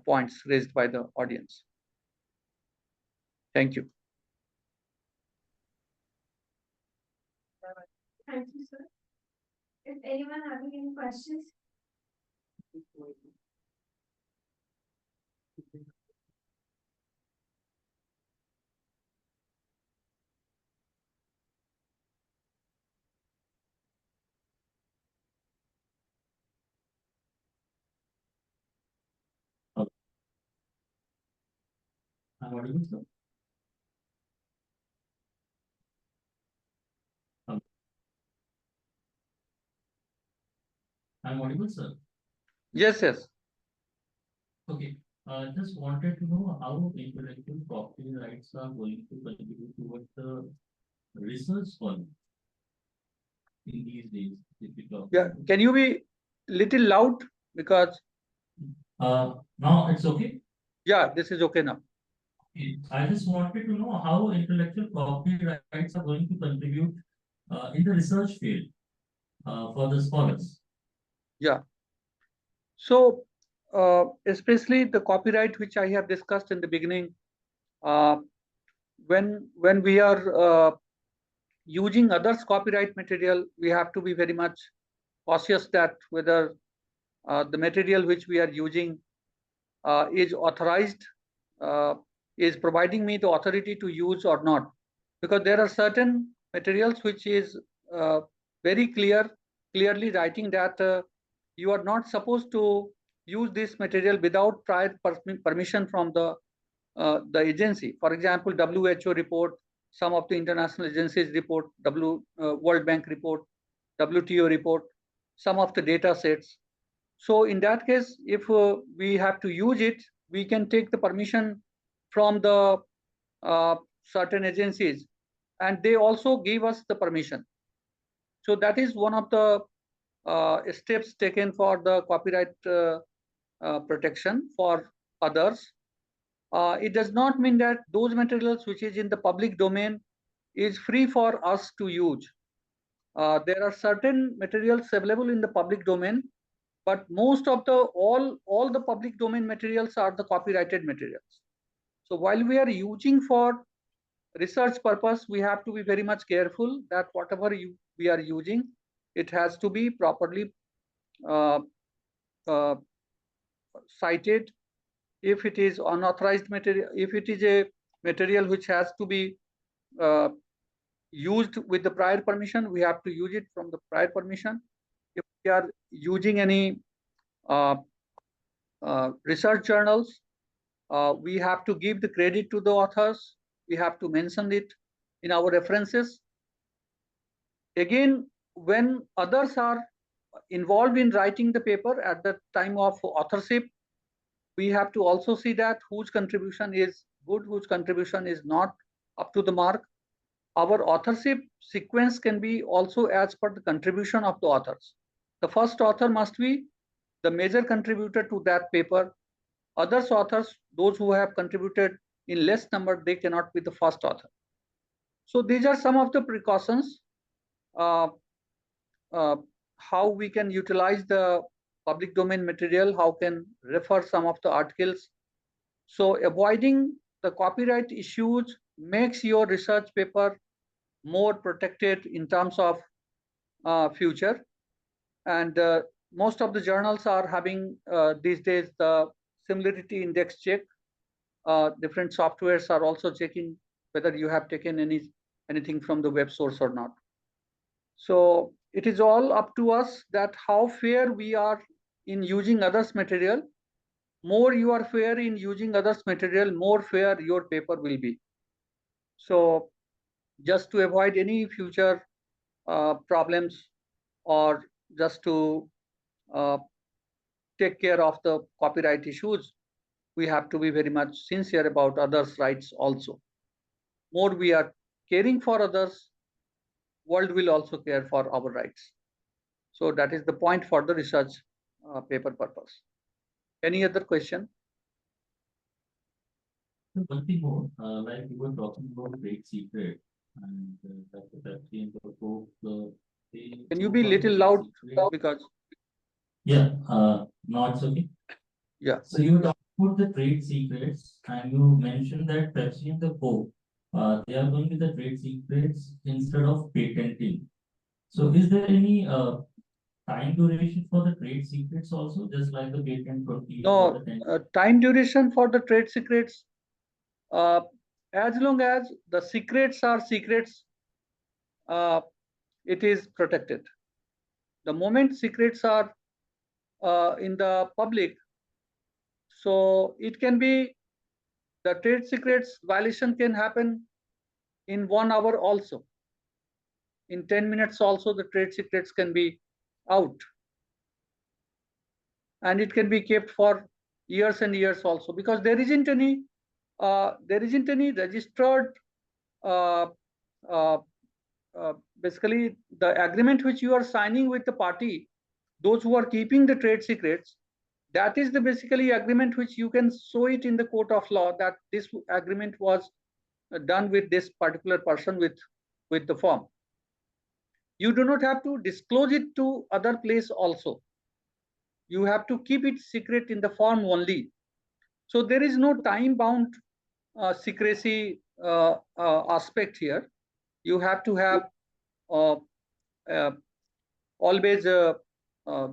points raised by the audience. Thank you. Thank you, sir. Is anyone having any questions? I'm audible, sir. I'm audible, sir. Yes, yes. Okay. Just wanted to know how intellectual property rights are going to contribute towards the research fund in these days. If we talk Yeah. Can you be little loud? Because now it's okay. yeah, this is okay now. I just wanted to know how intellectual property rights are going to contribute in the research field for the scholars. Yeah. So especially the copyright, which I have discussed in the beginning, when we are using others' copyright material, we have to be very much cautious that whether the material which we are using is authorized, is providing me the authority to use or not. Because there are certain materials which is very clearly writing that you are not supposed to use this material without prior permission from the agency. For example, WHO report, some of the international agencies report, World Bank report, WTO report, some of the data sets. So in that case, if we have to use it, we can take the permission from the certain agencies, and they also give us the permission. So that is one of the steps taken for the copyright protection for others. It does not mean that those materials which is in the public domain is free for us to use. There are certain materials available in the public domain, but most of the all the public domain materials are the copyrighted materials. So while we are using for research purpose, we have to be very much careful that whatever we are using, it has to be properly cited. If it is unauthorized material, if it is a material which has to be used with the prior permission, we have to use it from the prior permission. If we are using any research journals, we have to give the credit to the authors. We have to mention it in our references. Again, when others are involved in writing the paper at the time of authorship, we have to also see that whose contribution is good, whose contribution is not up to the mark. Our authorship sequence can be also as per the contribution of the authors. The first author must be the major contributor to that paper. Others authors, those who have contributed in less number, they cannot be the first author. So these are some of the precautions, how we can utilize the public domain material, how can refer some of the articles. So avoiding the copyright issues makes your research paper more protected in terms of future. And most of the journals are having these days the similarity index check. Different softwares are also checking whether you have taken anything from the web source or not. So it is all up to us that how fair we are in using others' material. More you are fair in using others' material, more fair your paper will be. So just to avoid any future problems, or just to take care of the copyright issues, we have to be very much sincere about others' rights also. More we are caring for others, world will also care for our rights. So that is the point for the research paper purpose. Any other question? One thing more, like you were talking about trade secret and that in the book, Can you be little loud because? Yeah, no, it's okay. Yeah. So you talked about the trade secrets and you mentioned that Pepsi and the Coke, they are going with the trade secrets instead of patenting. So is there any time duration for the trade secrets also, just like the patent 20 or No, the 10? time duration for the trade secrets, as long as the secrets are secrets, it is protected. The moment secrets are in the public, so it can be, the trade secrets violation can happen in 1 hour also. In 10 minutes also, the trade secrets can be out. And it can be kept for years and years also, because there isn't any registered basically the agreement which you are signing with the party, those who are keeping the trade secrets, that is the basically agreement which you can show it in the court of law that this agreement was done with this particular person with the firm. You do not have to disclose it to other place also. You have to keep it secret in the firm only. So there is no time bound secrecy aspect here. You have to have always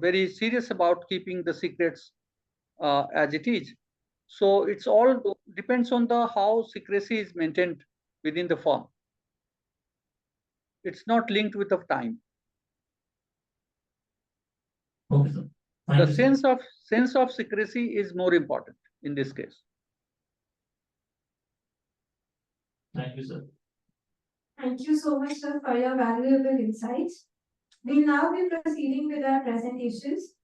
very serious about keeping the secrets as it is. So it's all depends on the how secrecy is maintained within the firm. It's not linked with the time. Okay, sir. The sense of secrecy is more important in this case. Thank you, sir. Thank you so much, sir, for your valuable insights. We'll now be proceeding with our presentations.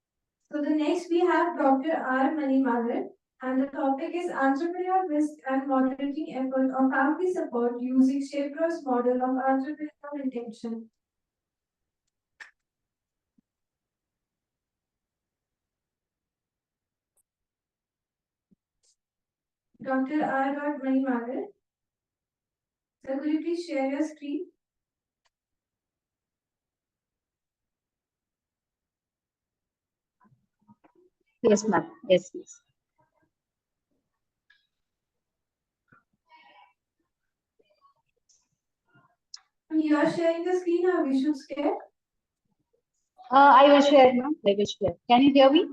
So the next we have Dr. R. Manimaran, and the topic is Entrepreneurial Risk and Monitoring Effort of Family Support using Shaper's Model of Entrepreneurial Intention. Dr. R. Manimaran, sir, could you please share your screen? Yes, ma'am. Yes, yes. You are sharing the screen, or we should share? I will share, ma'am. I will share. Can you hear me?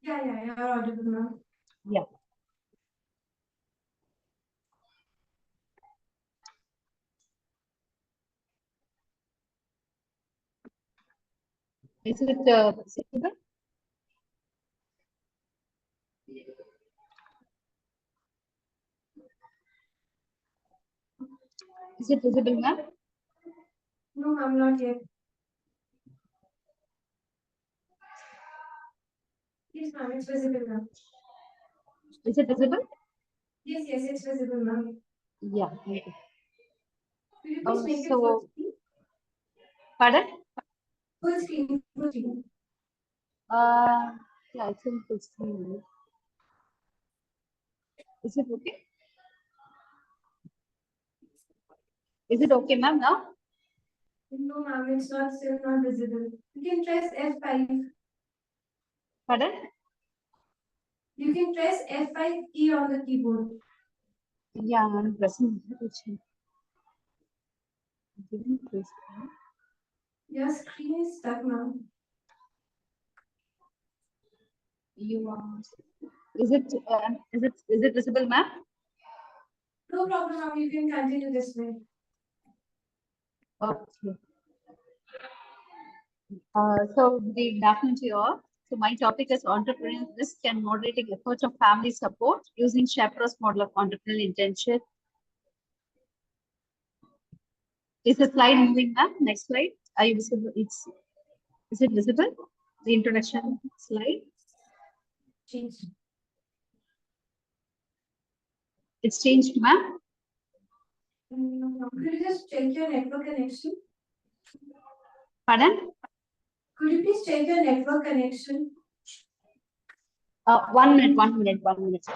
Yeah, you are audible, ma'am. Yeah. Is it visible? Is it visible, ma'am? No, ma'am, not yet. Yes, ma'am, it's visible now. Is it visible? Yes, it's visible, ma'am. Yeah. Okay. Could you please make it So, full screen? pardon? Full screen, full screen. Yeah, I think it's screen. Is it okay? Is it okay, ma'am, now? No, ma'am, it's not still not visible. You can press F5. Pardon? You can press F5 key on the keyboard. Yeah, I'm pressing. Didn't press. Your screen is stuck now. You are. Is it visible, ma'am? No problem, ma'am. You can continue this way. Okay. So good afternoon to you all. So my topic is entrepreneurial risk and moderating efforts of family support using Shaper's model of entrepreneurial intention. Is the slide moving, ma'am? Next slide. Are you visible? Is it visible? The introduction slide. Changed. It's changed, ma'am. No, ma'am. Could you just check your network connection? Pardon? Could you please check your network connection? 1 minute, 1 minute, 1 minute.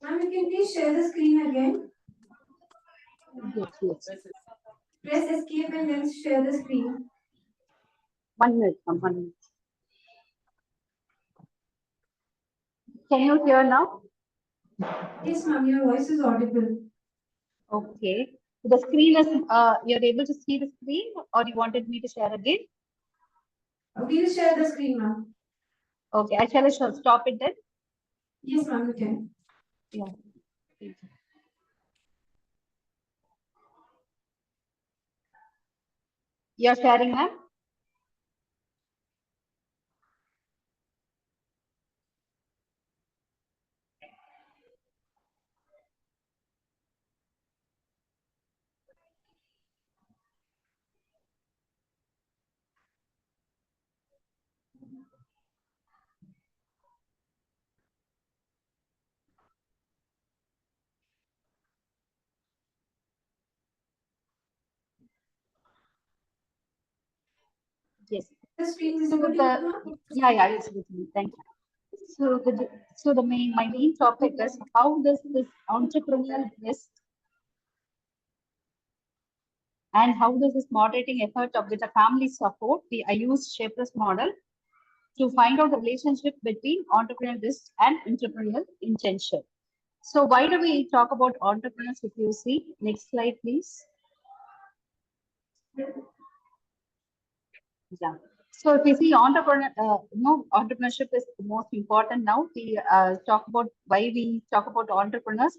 Ma'am, you can please share the screen again. Yes, yes. Press escape and then share the screen. 1 minute, 1 minute. Can you hear now? Yes, ma'am, your voice is audible. Okay. The screen is, you're able to see the screen, or you wanted me to share again? Please share the screen, ma'am. Okay, I shall stop it then. Yes, ma'am, you can. Yeah. Thank you. You're sharing, ma'am? Yes. The screen is So visible, ma'am? yeah, it's with me. Thank you. So my main topic is, how does this entrepreneurial risk and how does this moderating effort of with the family support, I use Shaper's model to find out the relationship between entrepreneurial risk and entrepreneurial intention. So why do we talk about entrepreneurs? If you see, next slide, please. Yeah. So if you see entrepreneurship is the most important now. We talk about why we talk about entrepreneurs,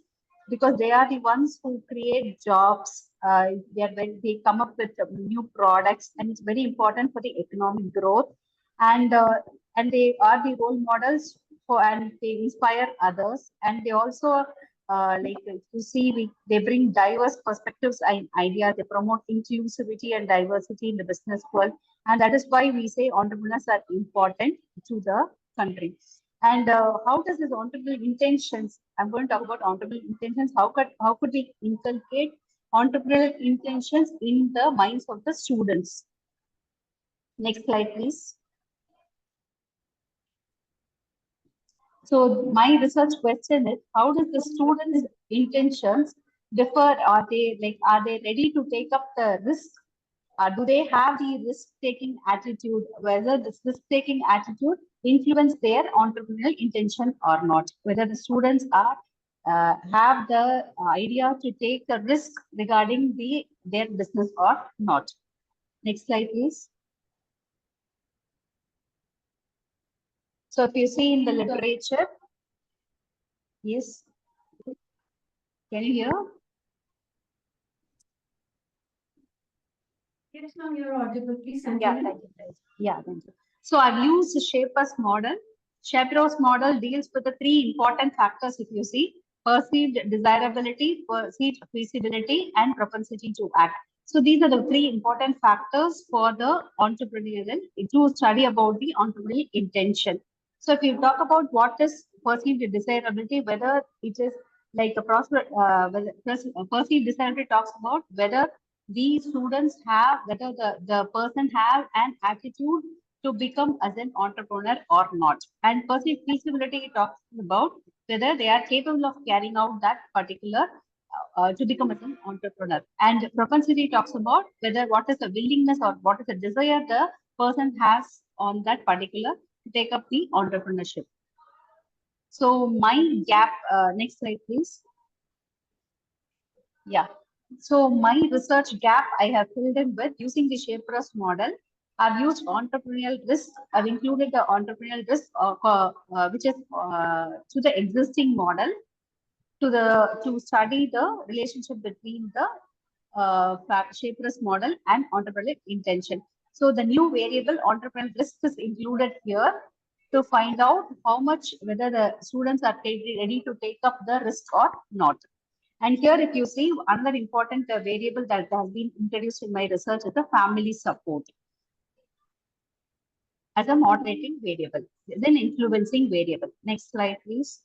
because they are the ones who create jobs. They come up with new products, and it's very important for the economic growth. And they are the role models for, and they inspire others. And they also like if you see, they bring diverse perspectives and ideas. They promote inclusivity and diversity in the business world. And that is why we say entrepreneurs are important to the country. And how does this entrepreneurial intentions? I'm going to talk about entrepreneurial intentions. How could we inculcate entrepreneurial intentions in the minds of the students? Next slide, please. So my research question is, how does the students' intentions differ? Are they ready to take up the risk? Do they have the risk-taking attitude? Whether this risk-taking attitude influence their entrepreneurial intention or not? Whether the students are have the idea to take the risk regarding their business or not? Next slide, please. So if you see in the literature, yes, can you hear? Yes, ma'am, you're audible. Please continue. Yeah, thank you. Yeah, thank you. So I've used the Shaper's model. Shaper's model deals with the three important factors, if you see: perceived desirability, perceived feasibility, and propensity to act. So these are the three important factors for the entrepreneurial, to study about the entrepreneurial intention. So if you talk about what is perceived desirability, whether it is like a perceived desirability talks about whether these students have, whether the person have an attitude to become as an entrepreneur or not. And perceived feasibility talks about whether they are capable of carrying out that particular to become as an entrepreneur. And propensity talks about whether what is the willingness or what is the desire the person has on that particular to take up the entrepreneurship. So my gap, next slide, please. Yeah. So my research gap I have filled in with using the Shaper's model. I've used entrepreneurial risk. I've included the entrepreneurial risk, which is to the existing model, to study the relationship between the Shaper's model and entrepreneurial intention. So the new variable entrepreneurial risk is included here to find out how much, whether the students are ready to take up the risk or not. And here, if you see, another important variable that has been introduced in my research is the family support as a moderating variable, then influencing variable. Next slide, please.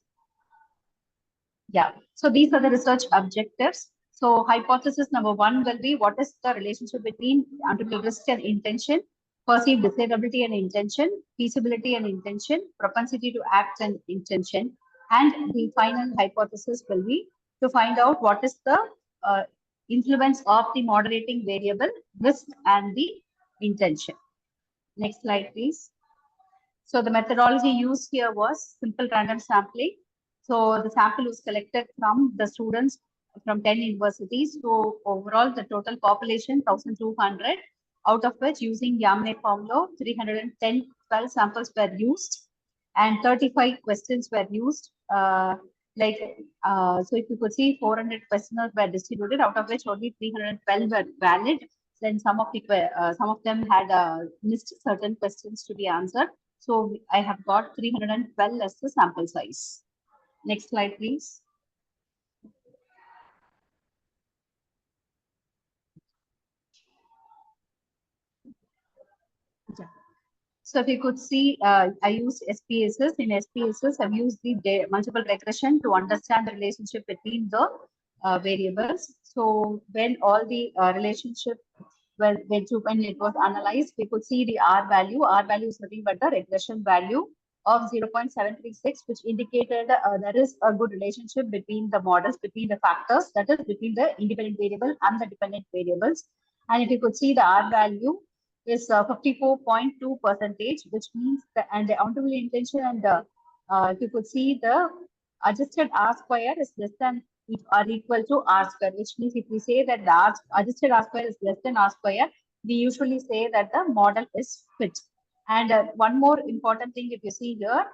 Yeah, so these are the research objectives. So hypothesis number 1 will be what is the relationship between entrepreneurial risk and intention, perceived desirability and intention, feasibility and intention, propensity to act and intention. And the final hypothesis will be to find out what is the influence of the moderating variable, risk and the intention. Next slide, please. So the methodology used here was simple random sampling. So the sample was collected from the students from 10 universities. So overall, the total population 1,200, out of which using Yamne formula, 12 samples were used and 35 questions were used. So if you could see 400 questionnaires were distributed, out of which only 312 were valid. Then some of them had missed certain questions to be answered. So I have got 312 as the sample size. Next slide, please. Yeah. So if you could see, I used SPSS. In SPSS, I've used the multiple regression to understand the relationship between the variables. So when all the relationship when it was analyzed, we could see the R value. R value is nothing but the regression value of 0.736, which indicated there is a good relationship between the models, between the factors, that is between the independent variable and the dependent variables. And if you could see the R value is 54.2%, which means that, and the entrepreneurial intention, and if you could see the adjusted R square is less than or equal to R square, which means if we say that the adjusted R square is less than R square, we usually say that the model is fit. And one more important thing, if you see here,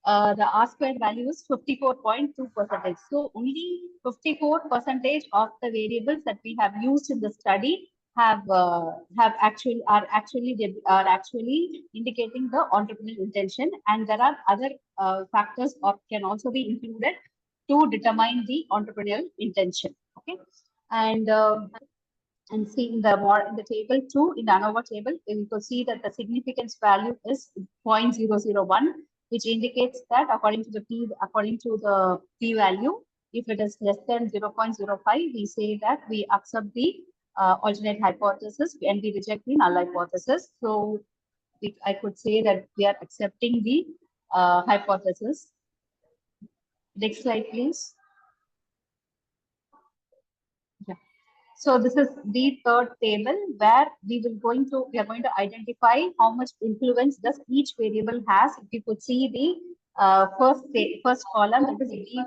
the R square value is 54.2%. So only 54% of the variables that we have used in the study are actually indicating the entrepreneurial intention, and there are other factors can also be included to determine the entrepreneurial intention. Okay, and see in the table 2, in the ANOVA table, you can see that the significance value is 0.001, which indicates that according to the p value, if it is less than 0.05, we say that we accept the alternate hypothesis and we reject the null hypothesis. So I could say that we are accepting the hypothesis. Next slide, please. Yeah. So this is the third table where we are going to identify how much influence does each variable has. If you could see the first column, that is B.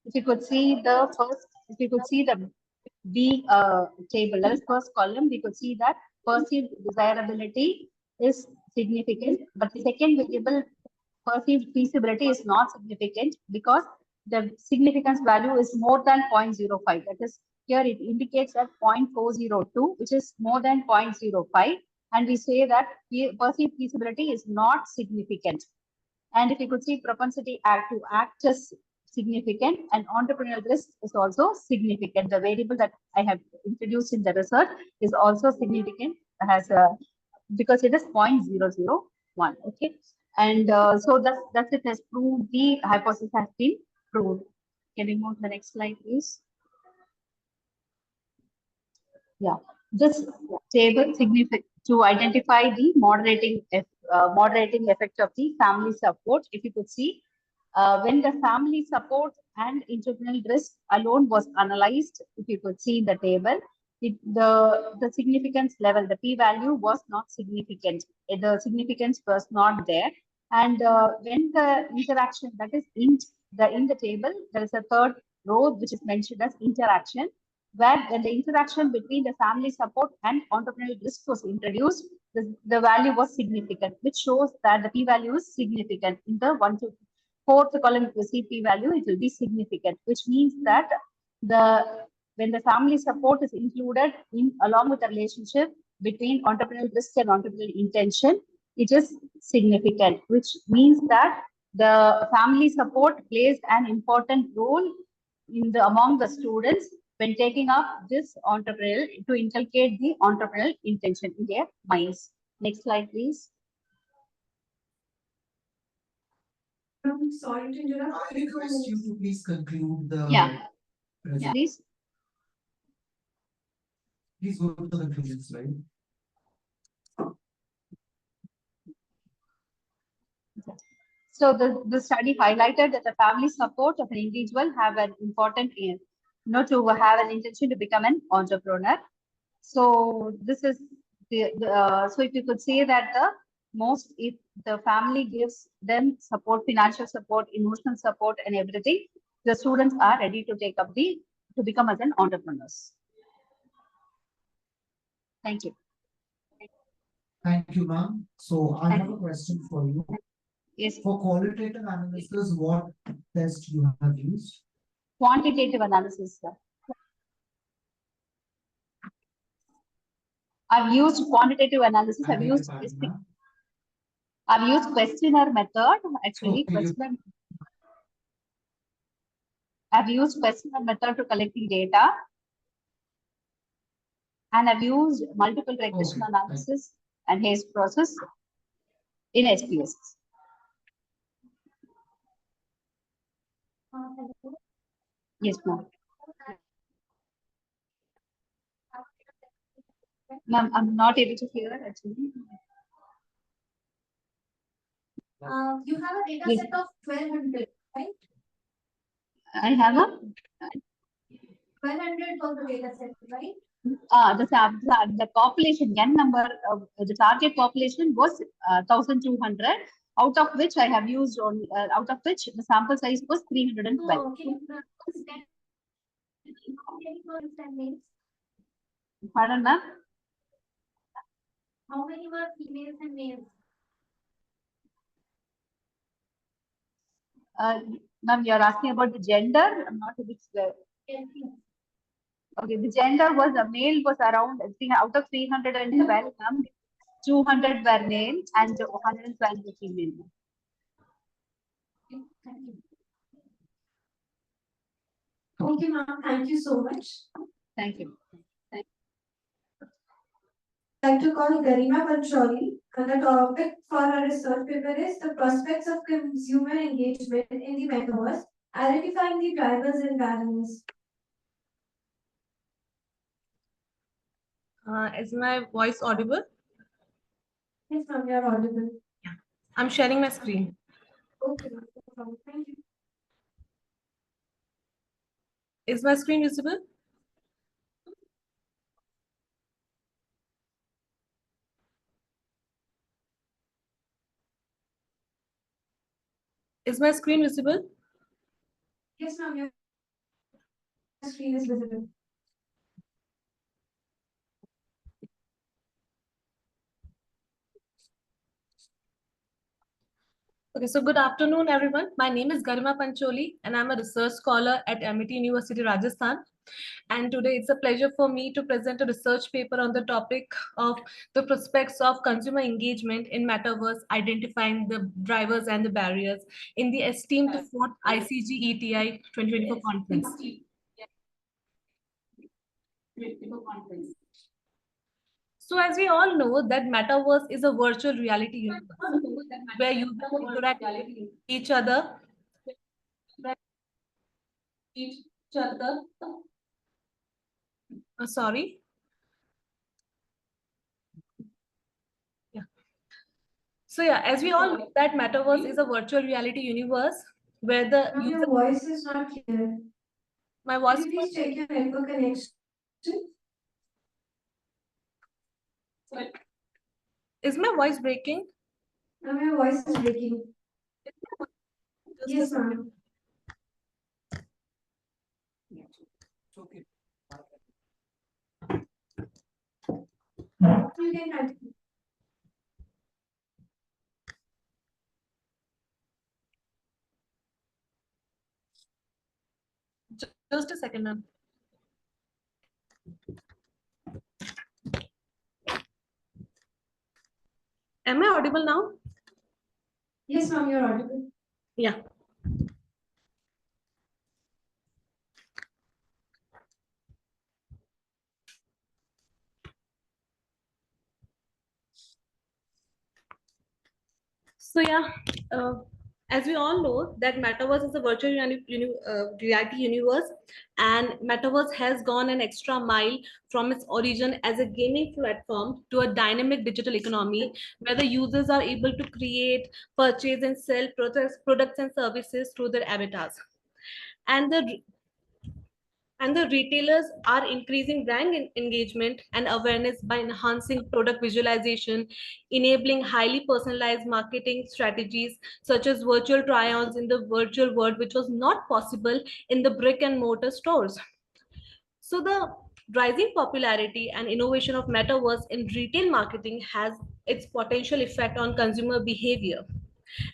If you could see the B table, that is first column, we could see that perceived desirability is significant, but the second variable, perceived feasibility, is not significant because the significance value is more than 0.05. That is, here it indicates at 0.402, which is more than 0.05, and we say that perceived feasibility is not significant. And if you could see propensity to act is significant, and entrepreneurial risk is also significant. The variable that I have introduced in the research is also significant, because it is 0.001. Okay, and so that's it, has proved the hypothesis has been proved. Can we move to the next slide, please? Yeah, this table to identify the moderating effect of the family support. If you could see, when the family support and entrepreneurial risk alone was analyzed, if you could see in the table, the significance level, the p-value was not significant. The significance was not there. And when the interaction, that is in the table, there is a third row which is mentioned as interaction, where when the interaction between the family support and entrepreneurial risk was introduced, the value was significant, which shows that the p-value is significant. In the 1 to 4th column, if you see p-value, it will be significant, which means that when the family support is included along with the relationship between entrepreneurial risk and entrepreneurial intention, it is significant, which means that the family support plays an important role among the students when taking up this entrepreneurial, to inculcate the entrepreneurial intention in their minds. Next slide, please. Sorry to interrupt. I request you to please conclude the. Yeah. Yeah. Please. Please go to the conclusion slide. So the study highlighted that the family support of an individual have an important aim, to have an intention to become an entrepreneur. So this is so if you could say that if the family gives them support, financial support, emotional support, and everything, the students are ready to take up to become as an entrepreneurs. Thank you. Thank you, ma'am. So I have a question for you. Yes. For qualitative analysis, what test you have used? Quantitative analysis, sir. I've used quantitative analysis. I've used questionnaire method. Actually, I've used questionnaire method to collecting data, and I've used multiple regression analysis and Hayes process in SPS. Yes, ma'am. Ma'am, I'm not able to hear actually. You have a data set of 1200, right? I have a 1200 was the data set, right? The population N number of the target population was 1200, out of which I have used out of which the sample size was 312. Oh, okay. Pardon, ma'am? How many were females and males? Ma'am, you're asking about the gender? I'm not a bit clear. Yes. Okay, the gender was a male was around out of 312, 200 were male and 112 were female. Okay, ma'am. Thank you so much. Thank you. I'd like to call Garima Pancholi, and the topic for her research paper is the prospects of consumer engagement in the metaverse, identifying the drivers and barriers. Is my voice audible? Yes, ma'am, you're audible. Yeah. I'm sharing my screen. Okay, ma'am. Thank you. Is my screen visible? Is my screen visible? Yes, ma'am, your screen is visible. Okay, so good afternoon, everyone. My name is Garima Pancholi, and I'm a research scholar at MIT University, Rajasthan. And today it's a pleasure for me to present a research paper on the topic of the prospects of consumer engagement in metaverse, identifying the drivers and the barriers in the esteemed 4th ICGETI 2024 conference. So as we all know that metaverse is a virtual reality universe where users interact with each other. Sorry. Yeah. So yeah, as we all know that metaverse is a virtual reality universe where the user... Your voice is not clear. My voice... Can you please check your network connection? Is my voice breaking? No, your voice is breaking. Yes, ma'am. Okay. You can continue. Just a second, ma'am. Am I audible now? Yes, ma'am, you're audible. Yeah. So yeah, As we all know that metaverse is a virtual reality universe, and metaverse has gone an extra mile from its origin as a gaming platform to a dynamic digital economy where the users are able to create, purchase and sell products and services through their avatars. And the retailers are increasing brand engagement and awareness by enhancing product visualization, enabling highly personalized marketing strategies such as virtual try-ons in the virtual world, which was not possible in the brick and mortar stores. So the rising popularity and innovation of metaverse in retail marketing has its potential effect on consumer behavior.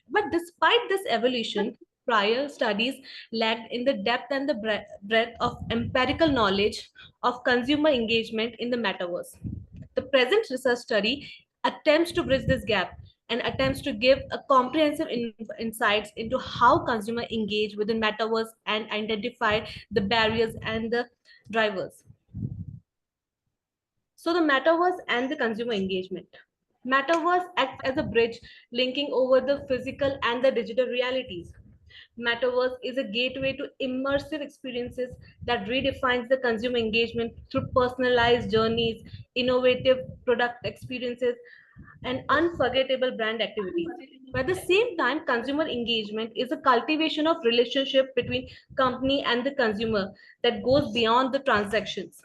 But despite this evolution, prior studies lacked in the depth and the breadth of empirical knowledge of consumer engagement in the metaverse. The present research study attempts to bridge this gap and attempts to give a comprehensive insights into how consumers engage within metaverse and identify the barriers and the drivers. So the metaverse and the consumer engagement. Metaverse acts as a bridge linking over the physical and the digital realities. Metaverse is a gateway to immersive experiences that redefines the consumer engagement through personalized journeys, innovative product experiences, and unforgettable brand activities. But at the same time, consumer engagement is a cultivation of relationship between company and the consumer that goes beyond the transactions.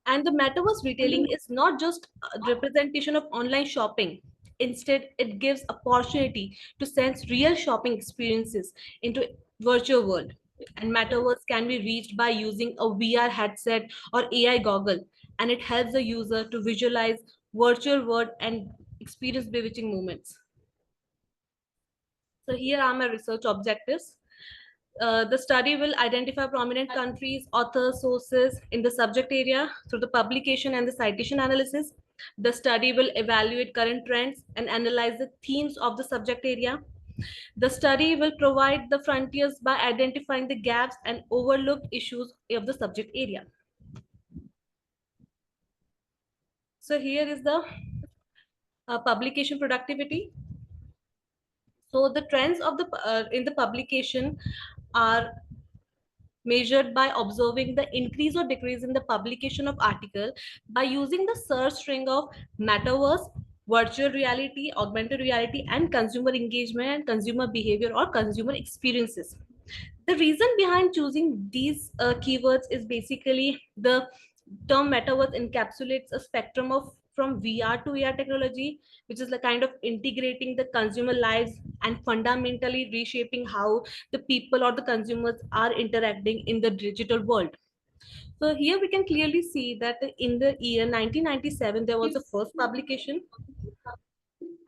And the metaverse retailing is not just a representation of online shopping. Instead, it gives opportunity to sense real shopping experiences into virtual world. And metaverse can be reached by using a VR headset or AI goggle, and it helps the user to visualize virtual world and experience bewitching moments. So here are my research objectives. The study will identify prominent countries, authors, sources in the subject area through the publication and the citation analysis. The study will evaluate current trends and analyze the themes of the subject area. The study will provide the frontiers by identifying the gaps and overlooked issues of the subject area. So here is the publication productivity. So the trends of the in the publication are measured by observing the increase or decrease in the publication of article by using the search string of metaverse, virtual reality, augmented reality, and consumer engagement and consumer behavior or consumer experiences. The reason behind choosing these keywords is basically the term metaverse encapsulates a spectrum of from VR to AR technology, which is the kind of integrating the consumer lives and fundamentally reshaping how the people or the consumers are interacting in the digital world. So here we can clearly see that in the year 1997, there was a first publication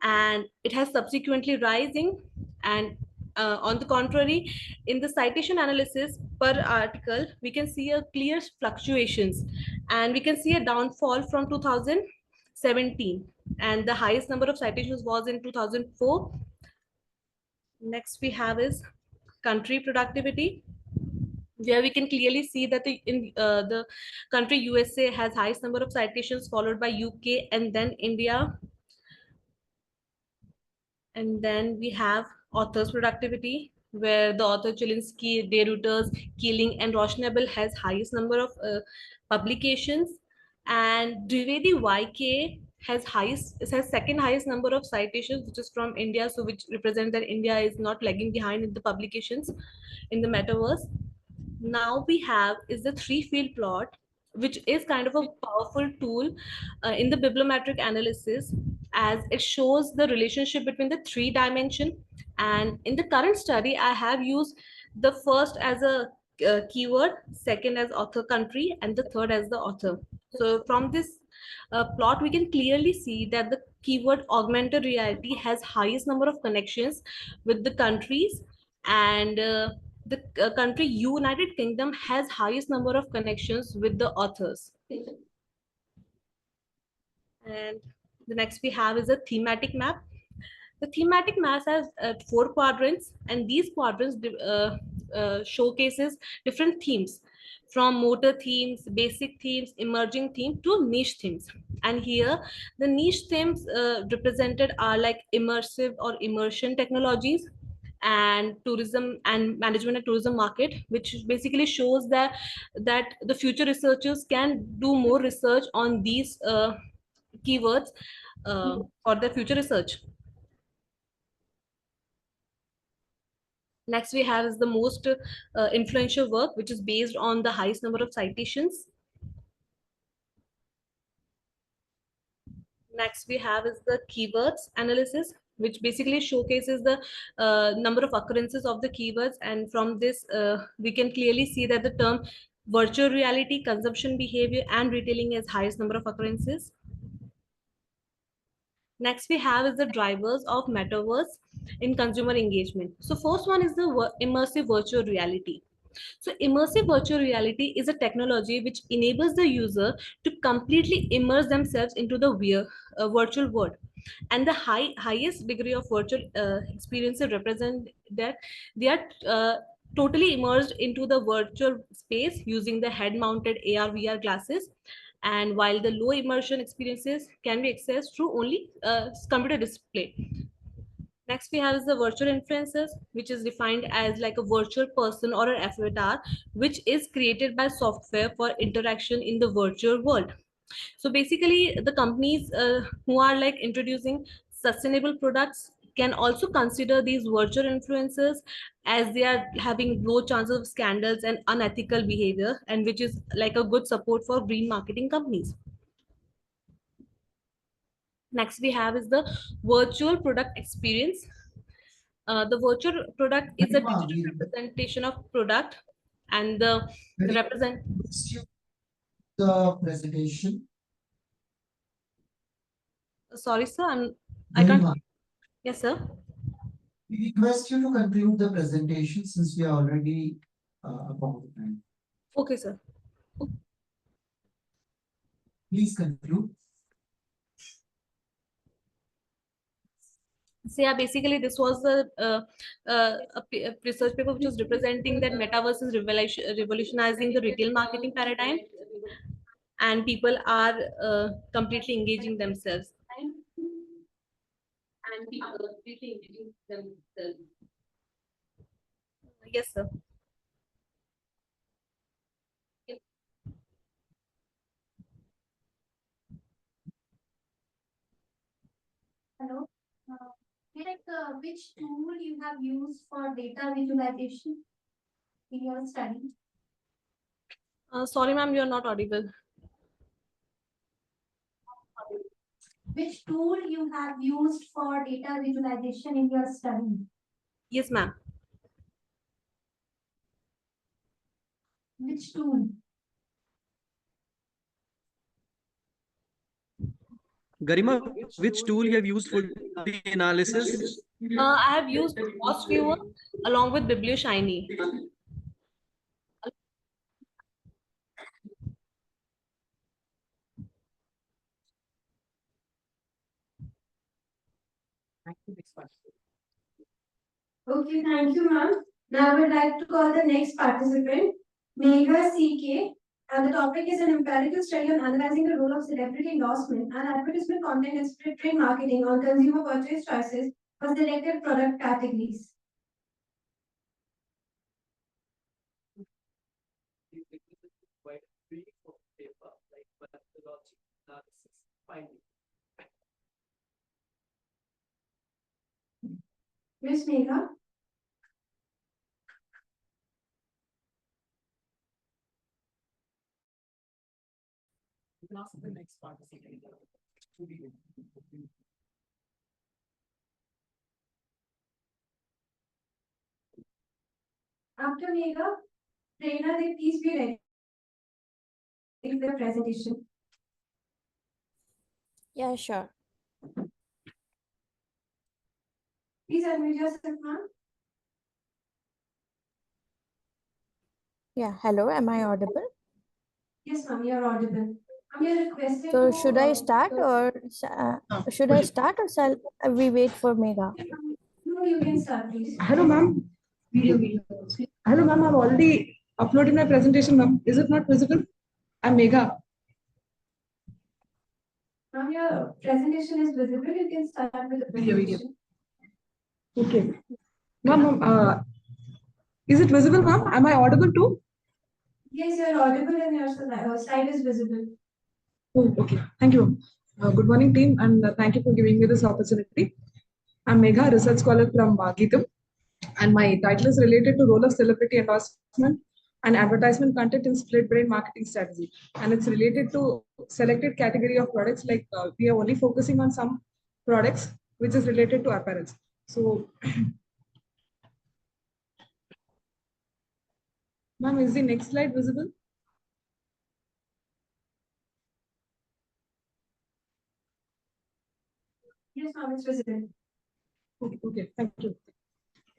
and it has subsequently rising. And on the contrary, in the citation analysis per article, we can see a clear fluctuations and we can see a downfall from 2017 and the highest number of citations was in 2004. Next we have is country productivity, where we can clearly see that the country USA has highest number of citations, followed by UK and then India. And then we have authors productivity, where the author Chilinsky, De Reuters, Keeling, and Rochnabel has highest number of publications, and Dwivedi YK has second highest number of citations, which is from India, so which represents that India is not lagging behind in the publications in the metaverse. Now we have is the three field plot, which is kind of a powerful tool in the bibliometric analysis, as it shows the relationship between the three dimension. And in the current study, I have used the first as a keyword, second as author country, and the third as the author. So from this plot, we can clearly see that the keyword augmented reality has highest number of connections with the countries, and the country United Kingdom has highest number of connections with the authors. And the next we have is a thematic map. The thematic map has 4 quadrants, and these quadrants showcases different themes, from motor themes, basic themes, emerging themes to niche themes. And here the niche themes represented are like immersive or immersion technologies, and tourism and management and tourism market, which basically shows that the future researchers can do more research on these keywords for their future research. Next we have is the most influential work, which is based on the highest number of citations. Next we have is the keywords analysis, which basically showcases the number of occurrences of the keywords, and from this we can clearly see that the term virtual reality, consumption behavior, and retailing has highest number of occurrences. Next we have is the drivers of metaverse in consumer engagement. So first one is the immersive virtual reality. So immersive virtual reality is a technology which enables the user to completely immerse themselves into the virtual world. And the highest degree of virtual experiences represent that they are totally immersed into the virtual space using the head-mounted AR/VR glasses. And while the low immersion experiences can be accessed through only computer display. Next we have is the virtual influencers, which is defined as like a virtual person or an avatar, which is created by software for interaction in the virtual world. So basically the companies who are like introducing sustainable products can also consider these virtual influencers, as they are having low chances of scandals and unethical behavior, and which is like a good support for green marketing companies. Next we have is the virtual product experience. The virtual product is a digital representation of product, and the represent the presentation. Sorry, sir, I can't. Yes, sir. We request you to conclude the presentation since we are already about the time. Okay, sir. Please conclude. So yeah, basically this was a research paper which was representing that metaverse is revolutionizing the retail marketing paradigm, and people are completely engaging themselves. Yes, sir. Hello. Which tool you have used for data visualization in your study? Sorry, ma'am, you are not audible. Which tool you have used for data visualization in your study? Yes, ma'am. Which tool? Garima, which tool you have used for the analysis? I have used Cost Viewer along with BiblioShiny. Okay, thank you, ma'am. Now I would like to call the next participant, Megha CK. And the topic is an empirical study on analyzing the role of celebrity endorsement and advertisement content in split trade marketing on consumer purchase choices for selected product categories. Miss Megha. The next participant. After Megha, Prerna, please be ready for the presentation. Yeah, sure. Please unmute yourself, ma'am. Yeah, hello, am I audible? Yes, ma'am, you're audible. I'm requested So to, should I start or shall we wait for Megha? No, you can start, please. Hello, ma'am. Hello, ma'am. I've already uploaded my presentation, ma'am. Is it not visible? I'm Megha. Ma'am, your presentation is visible. You can start with the presentation. Okay. Ma'am, is it visible, ma'am? Am I audible too? Yes, you're audible and your slide is visible. Oh, okay. Thank you. Good morning, team, and thank you for giving me this opportunity. I'm Megha, research scholar from Geetam, and my title is related to role of celebrity endorsement and advertisement content in split brain marketing strategy. And it's related to selected category of products, like we are only focusing on some products which is related to apparel. So, ma'am, is the next slide visible? Yes, ma'am, it's visible. Okay, thank you.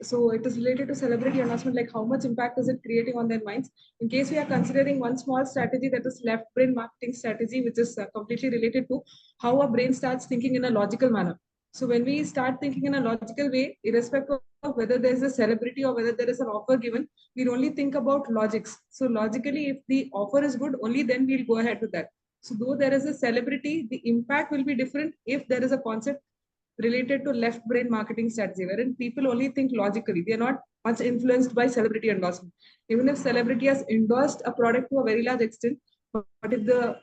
So it is related to celebrity announcement, like how much impact is it creating on their minds? In case we are considering one small strategy, that is left brain marketing strategy, which is completely related to how our brain starts thinking in a logical manner. So when we start thinking in a logical way, irrespective of whether there is a celebrity or whether there is an offer given, we only think about logics. So logically, if the offer is good, only then we'll go ahead with that. So though there is a celebrity, the impact will be different if there is a concept related to left brain marketing strategy, wherein people only think logically. They are not much influenced by celebrity endorsement. Even if celebrity has endorsed a product to a very large extent, but if the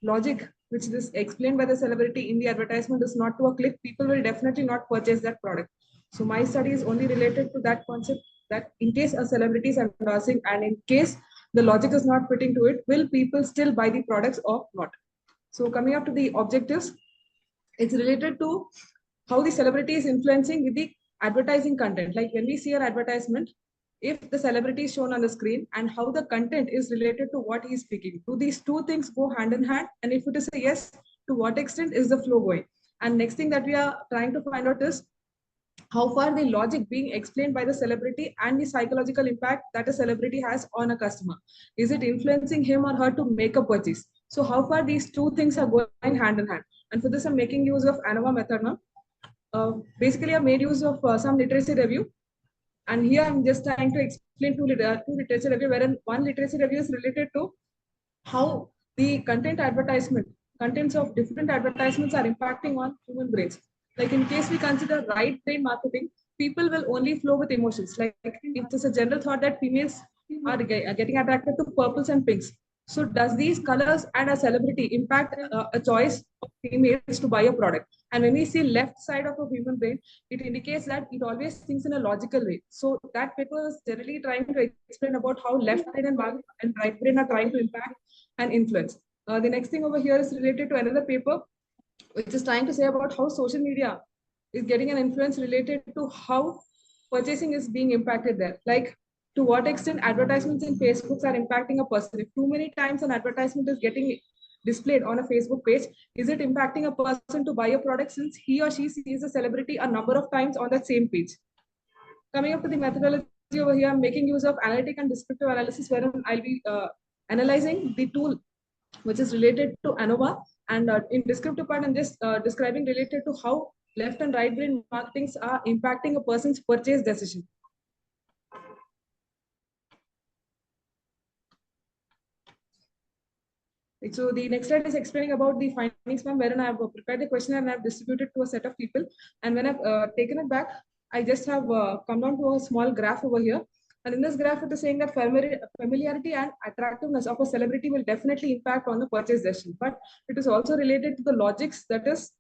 logic which is explained by the celebrity in the advertisement is not to a click, people will definitely not purchase that product. So my study is only related to that concept, that in case a celebrity is endorsing and in case the logic is not fitting to it, will people still buy the products or not? So coming up to the objectives, it's related to how the celebrity is influencing with the advertising content. Like when we see an advertisement, if the celebrity is shown on the screen and how the content is related to what he is speaking. Do these two things go hand in hand? And if it is a yes, to what extent is the flow going? And next thing that we are trying to find out is how far the logic being explained by the celebrity and the psychological impact that a celebrity has on a customer. Is it influencing him or her to make a purchase? So how far these two things are going hand in hand? And for this, I'm making use of ANOVA method now. Basically, I made use of some literacy review. And here I'm just trying to explain two literature review, wherein one literacy review is related to how the contents of different advertisements are impacting on human brains. Like in case we consider right brain marketing, people will only flow with emotions. Like it's a general thought that females are getting attracted to purples and pinks. So does these colors and a celebrity impact a choice of females to buy a product? And when we see left side of a human brain, it indicates that it always thinks in a logical way. So that paper is generally trying to explain about how left brain and right brain are trying to impact and influence. The next thing over here is related to another paper, which is trying to say about how social media is getting an influence related to how purchasing is being impacted there. Like to what extent advertisements in Facebooks are impacting a person. If too many times an advertisement is getting displayed on a Facebook page, is it impacting a person to buy a product since he or she sees a celebrity a number of times on that same page? Coming up to the methodology over here, I'm making use of analytic and descriptive analysis, wherein I'll be analyzing the tool which is related to ANOVA. And in descriptive part, I'm just describing related to how left and right brain marketings are impacting a person's purchase decision. So the next slide is explaining about the findings, ma'am, wherein I have prepared the questionnaire and I have distributed to a set of people. And when I've taken it back, I just have come down to a small graph over here. And in this graph, it is saying that familiarity and attractiveness of a celebrity will definitely impact on the purchase decision. But it is also related to the logics that is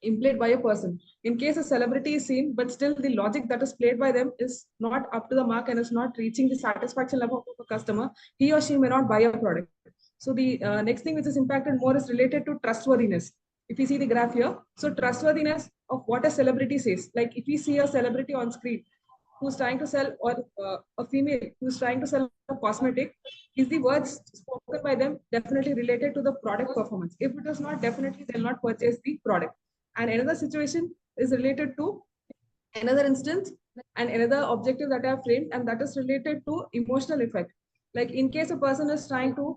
implayed by a person. In case a celebrity is seen, but still the logic that is played by them is not up to the mark and is not reaching the satisfaction level of a customer, he or she may not buy a product. So the next thing which is impacted more is related to trustworthiness. If you see the graph here, so trustworthiness of what a celebrity says. Like if we see a celebrity on screen who's trying to sell, or a female who's trying to sell a cosmetic, is the words spoken by them definitely related to the product performance? If it is not, definitely they'll not purchase the product. And another situation is related to another instance and another objective that I have framed, and that is related to emotional effect. Like in case a person is trying to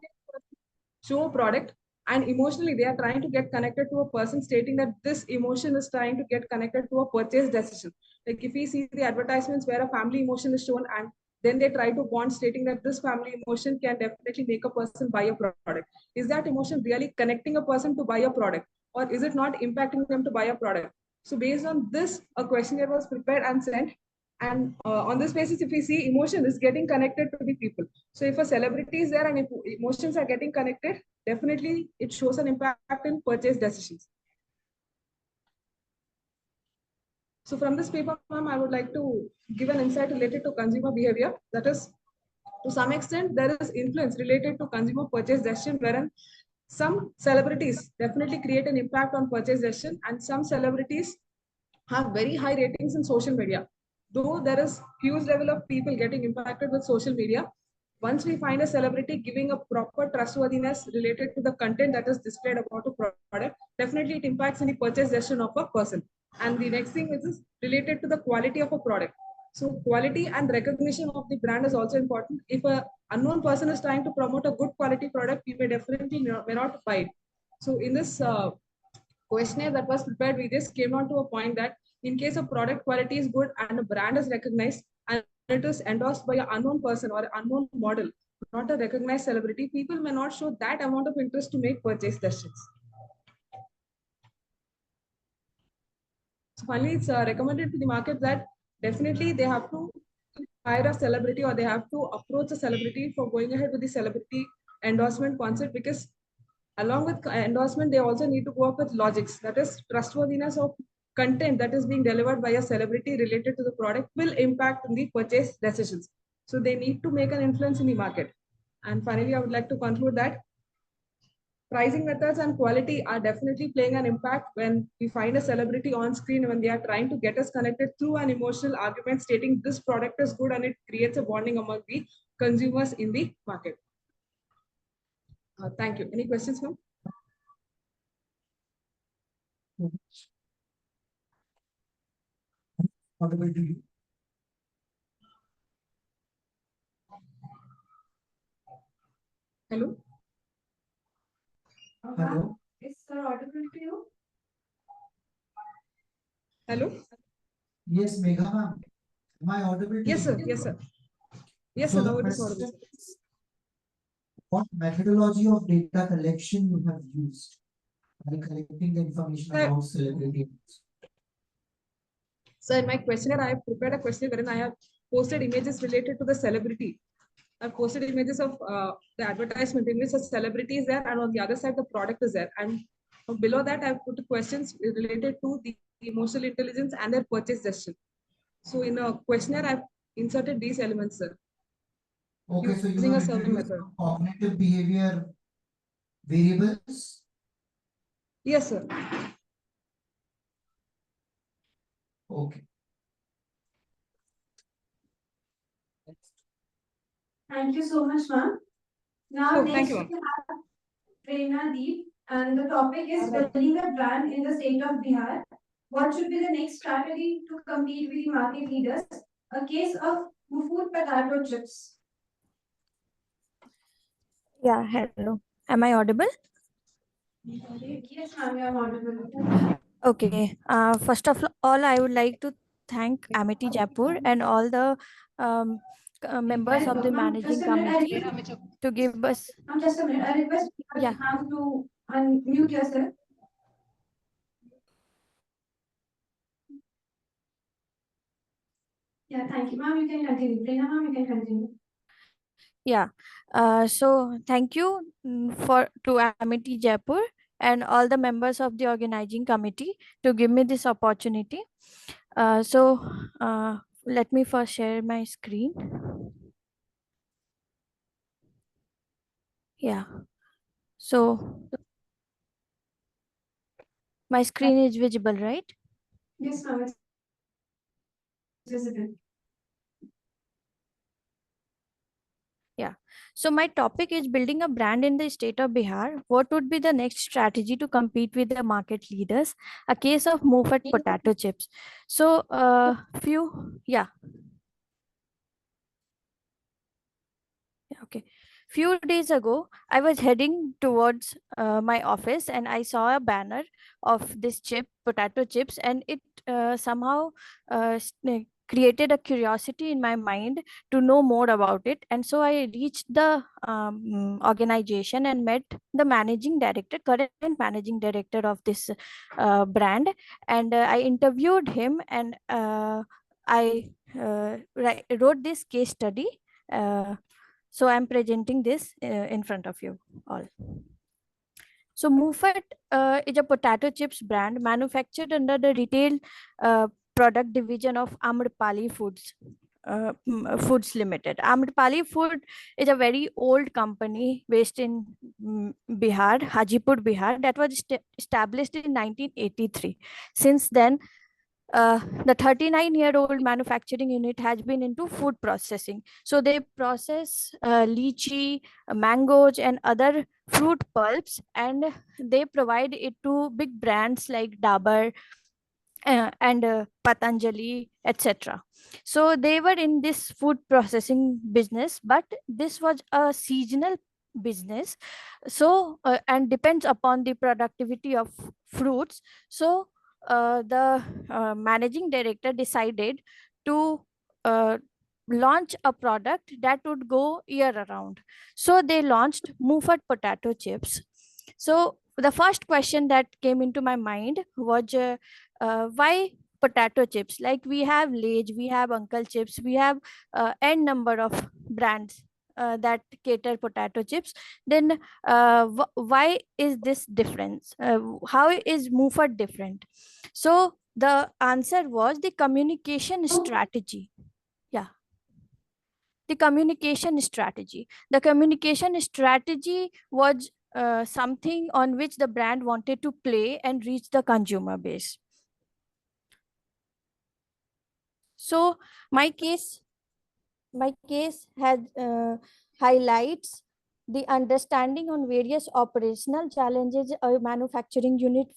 show a product and emotionally they are trying to get connected to a person, stating that this emotion is trying to get connected to a purchase decision. Like if we see the advertisements where a family emotion is shown and then they try to bond, stating that this family emotion can definitely make a person buy a product. Is that emotion really connecting a person to buy a product, or is it not impacting them to buy a product? So based on this, a questionnaire was prepared and sent, And on this basis, if we see emotion is getting connected to the people. So if a celebrity is there and if emotions are getting connected, definitely it shows an impact in purchase decisions. So from this paper, ma'am, I would like to give an insight related to consumer behavior. That is, to some extent, there is influence related to consumer purchase decision, wherein some celebrities definitely create an impact on purchase decision, and some celebrities have very high ratings in social media. Though there is huge level of people getting impacted with social media, once we find a celebrity giving a proper trustworthiness related to the content that is displayed about a product, definitely it impacts any purchase decision of a person. And the next thing is related to the quality of a product. So quality and recognition of the brand is also important. If a unknown person is trying to promote a good quality product, you may definitely may not buy it. So in this questionnaire that was prepared, we just came on to a point that in case a product quality is good and a brand is recognized and it is endorsed by an unknown person or an unknown model, not a recognized celebrity, people may not show that amount of interest to make purchase decisions. So finally, it's recommended to the market that definitely they have to hire a celebrity or they have to approach a celebrity for going ahead with the celebrity endorsement concept, because along with endorsement, they also need to go up with logics. That is, trustworthiness of content that is being delivered by a celebrity related to the product will impact on the purchase decisions. So they need to make an influence in the market. And finally, I would like to conclude that pricing methods and quality are definitely playing an impact when we find a celebrity on screen, when they are trying to get us connected through an emotional argument stating this product is good, and it creates a bonding among the consumers in the market. Thank you. Any questions, ma'am? Audible to you. Hello? Hello. Is sir audible to you? Hello? Yes, Megha ma'am. Am I audible to Yes, sir. you? Yes, sir. Yes, So sir. the Now it is question audible. is, what methodology of data collection you have used while collecting the information Sir. about celebrities? So in my questionnaire, I have prepared a questionnaire wherein I have posted images related to the celebrity. I've posted images of the advertisement in which a celebrity is there, and on the other side, the product is there. And below that, I've put questions related to the emotional intelligence and their purchase decision. So in a questionnaire, I've inserted these elements, sir. Okay, so you Using a have survey introduced method. cognitive behavior variables. Yes, sir. Okay. Thank you so much, ma'am. Now, Oh, next thank you, we ma'am. have Prerna Deep, and the topic is building a brand in the state of Bihar. What should be the next strategy to compete with the market leaders? A case of food potato chips. Yeah, hello. Am I audible? Yes, ma'am, you are audible. Okay. First of all, I would like to thank Amity Jaipur and all the members of the Ma'am, managing just a minute. committee to give us. Just a minute. I request Yeah. ma'am to unmute yourself. Yeah, thank you. Ma'am, you can continue. Prerna, ma'am, you can continue. Yeah. So thank you for to Amity Jaipur and all the members of the organizing committee to give me this opportunity. Let me first share my screen. Yeah. So my screen is visible, right? Yes, ma'am, it's visible. Yeah. So my topic is building a brand in the state of Bihar. What would be the next strategy to compete with the market leaders? A case of move at potato chips. So okay. Few days ago, I was heading towards my office and I saw a banner of this potato chips, and it somehow created a curiosity in my mind to know more about it. And so I reached the organization and met the current managing director of this brand, and I interviewed him and I wrote this case study. So I'm presenting this in front of you all. So Mufat is a potato chips brand manufactured under the retail product division of Amrpali Foods Limited. Amrpali Food is a very old company based in Bihar, Hajipur, Bihar, that was established in 1983. Since then, the 39-year-old manufacturing unit has been into food processing. So they process lychee, mangoes, and other fruit pulps, and they provide it to big brands like Dabur and Patanjali, etc. So they were in this food processing business, but this was a seasonal business. So and depends upon the productivity of fruits. So the managing director decided to uh, launch a product that would go year around. So they launched Mufat potato chips. So the first question that came into my mind was why potato chips? Like we have Lay's, we have Uncle Chips, we have n number of brands that cater potato chips. Then why is this difference? How is Mufat different? So the answer was the communication strategy. Yeah, the communication strategy. The communication strategy was something on which the brand wanted to play and reach the consumer base. So my case has highlights the understanding on various operational challenges a manufacturing unit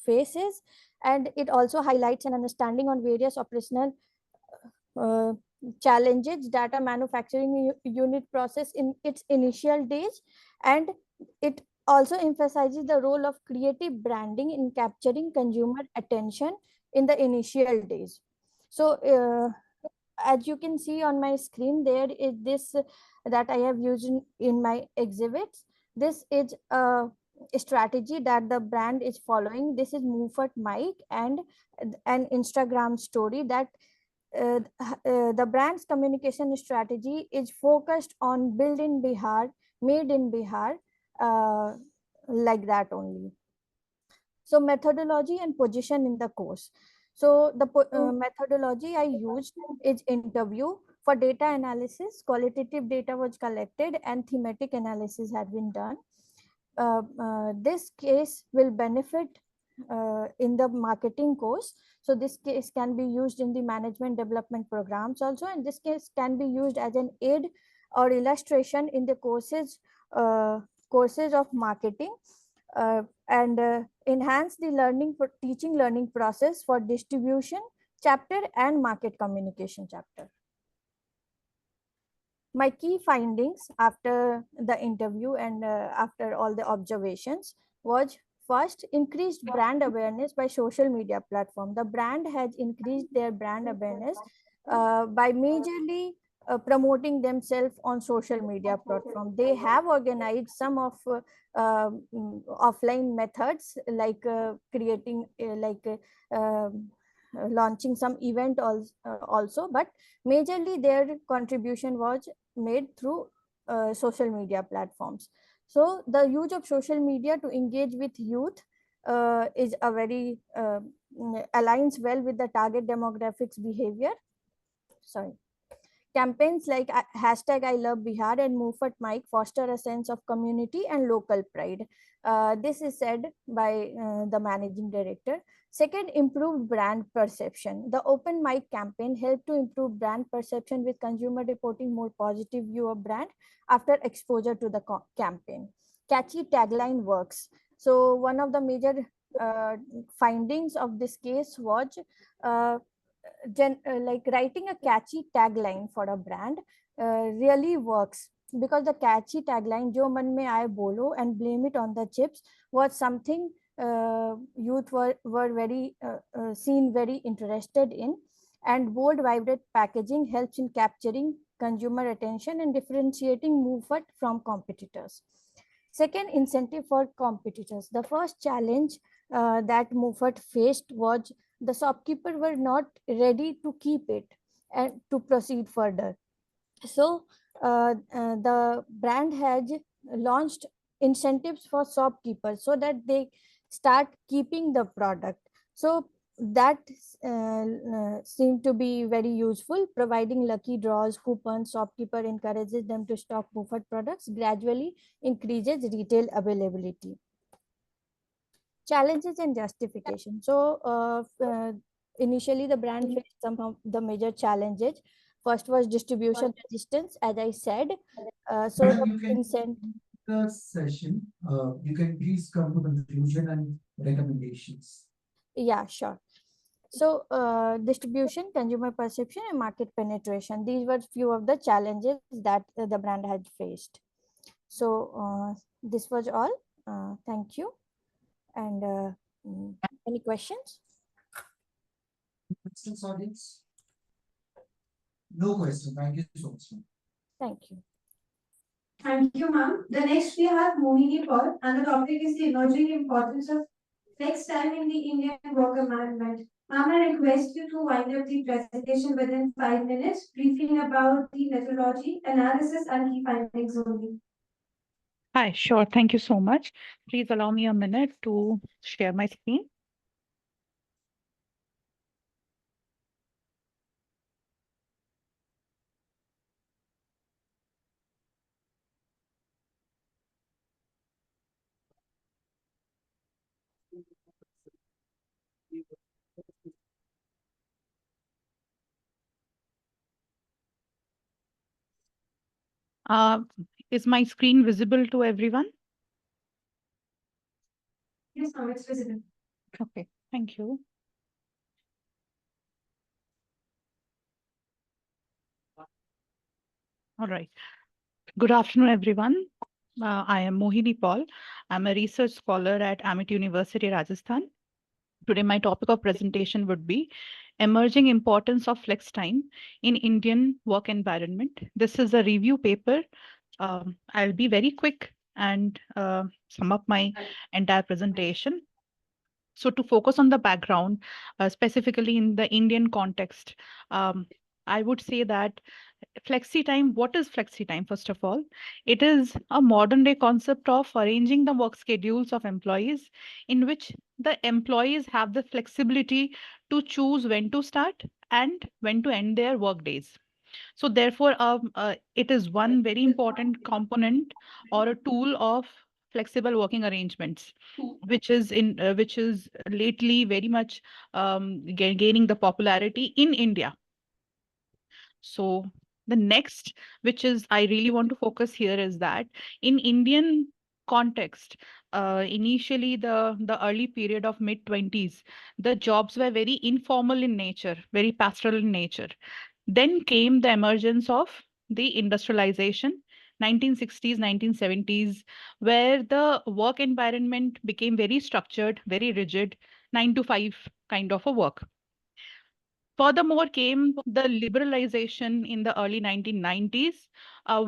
faces, and it also highlights an understanding on various operational uh, challenges that a manufacturing unit process in its initial days, and it also emphasizes the role of creative branding in capturing consumer attention in the initial days. So as you can see on my screen, there is this that I have used in my exhibits. This is a strategy that the brand is following. This is Mufat Mike and an Instagram story that the brand's communication strategy is focused on build in Bihar, made in Bihar, like that only. So methodology and position in the course. So the methodology I used is interview. For data analysis, qualitative data was collected and thematic analysis had been done. This case will benefit in the marketing course. So this case can be used in the management development programs also, and this case can be used as an aid or illustration in the courses of marketing, and enhance the teaching learning process for distribution chapter and market communication chapter. My key findings after the interview and after all the observations was: first, increased brand awareness by social media platform. The brand has increased their brand awareness by majorly promoting themselves on social media platform. They have organized some of offline methods like creating launching some event also, but majorly their contribution was made through social media platforms. So the use of social media to engage with youth is a very aligns well with the target demographics behavior. Sorry. Campaigns like hashtag I love Bihar and Mufat Mike foster a sense of community and local pride. This is said by the managing director. Second, improved brand perception. The open mic campaign helped to improve brand perception, with consumer reporting more positive view of brand after exposure to the campaign. Catchy tagline works. So one of the major findings of this case was like writing a catchy tagline for a brand really works, because the catchy tagline "Jo man mein aaye bolo" and "blame it on the chips" was something youth were very seen very interested in, and bold vibrant packaging helps in capturing consumer attention and differentiating Mufat from competitors. Second, incentive for competitors. The first challenge that Mufat faced was the shopkeeper were not ready to keep it and to proceed further. So the brand has launched incentives for shopkeepers so that they start keeping the product. So that seemed to be very useful, providing lucky draws, coupons. Shopkeeper encourages them to stock buffered products, gradually increases retail availability. Challenges and justification. So initially the brand faced some of the major challenges. First was distribution resistance, as I said. So Madam, the you can incent the session. You can please come to conclusion and recommendations. Yeah, sure. So distribution, consumer perception, and market penetration. These were few of the challenges that the brand had faced. So this was all. Thank you. And any questions? Questions, audience? No question. Thank you so much, ma'am. Thank you. Thank you, ma'am. The next we have Mohini Paul, and the topic is the emerging importance of flex time in the Indian work environment. Ma'am, I request you to wind up the presentation within 5 minutes, briefing about the methodology, analysis, and key findings only. Hi, sure. Thank you so much. Please allow me a minute to share my screen. Is my screen visible to everyone? Yes, ma'am, it's visible. Okay, thank you. All right. Good afternoon, everyone. I am Mohini Paul. I'm a research scholar at Amity University, Rajasthan. Today, my topic of presentation would be emerging importance of flex time in Indian work environment. This is a review paper. I'll be very quick and sum up my entire presentation. So to focus on the background, specifically in the Indian context, I would say that flexi time, what is flexi time? First of all, it is a modern day concept of arranging the work schedules of employees in which the employees have the flexibility to choose when to start and when to end their work days. So therefore, it is one very important component or a tool of flexible working arrangements, which is lately very much gaining the popularity in India. So the next, which is I really want to focus here, is that in Indian context, initially the early period of mid-20s, the jobs were very informal in nature, very pastoral in nature. Then came the emergence of the industrialization, 1960s, 1970s, where the work environment became very structured, very rigid, 9 to 5 kind of a work. Furthermore came the liberalization in the early 1990s,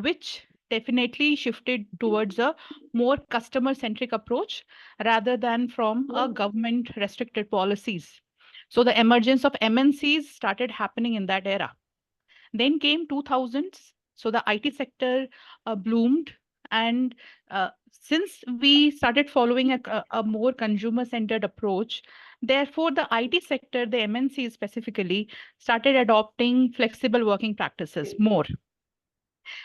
which definitely shifted towards a more customer-centric approach rather than from a government-restricted policies. So the emergence of MNCs started happening in that era. Then came 2000s. So the IT sector bloomed. And since we started following a more consumer-centered approach, therefore the IT sector, the MNCs specifically, started adopting flexible working practices more.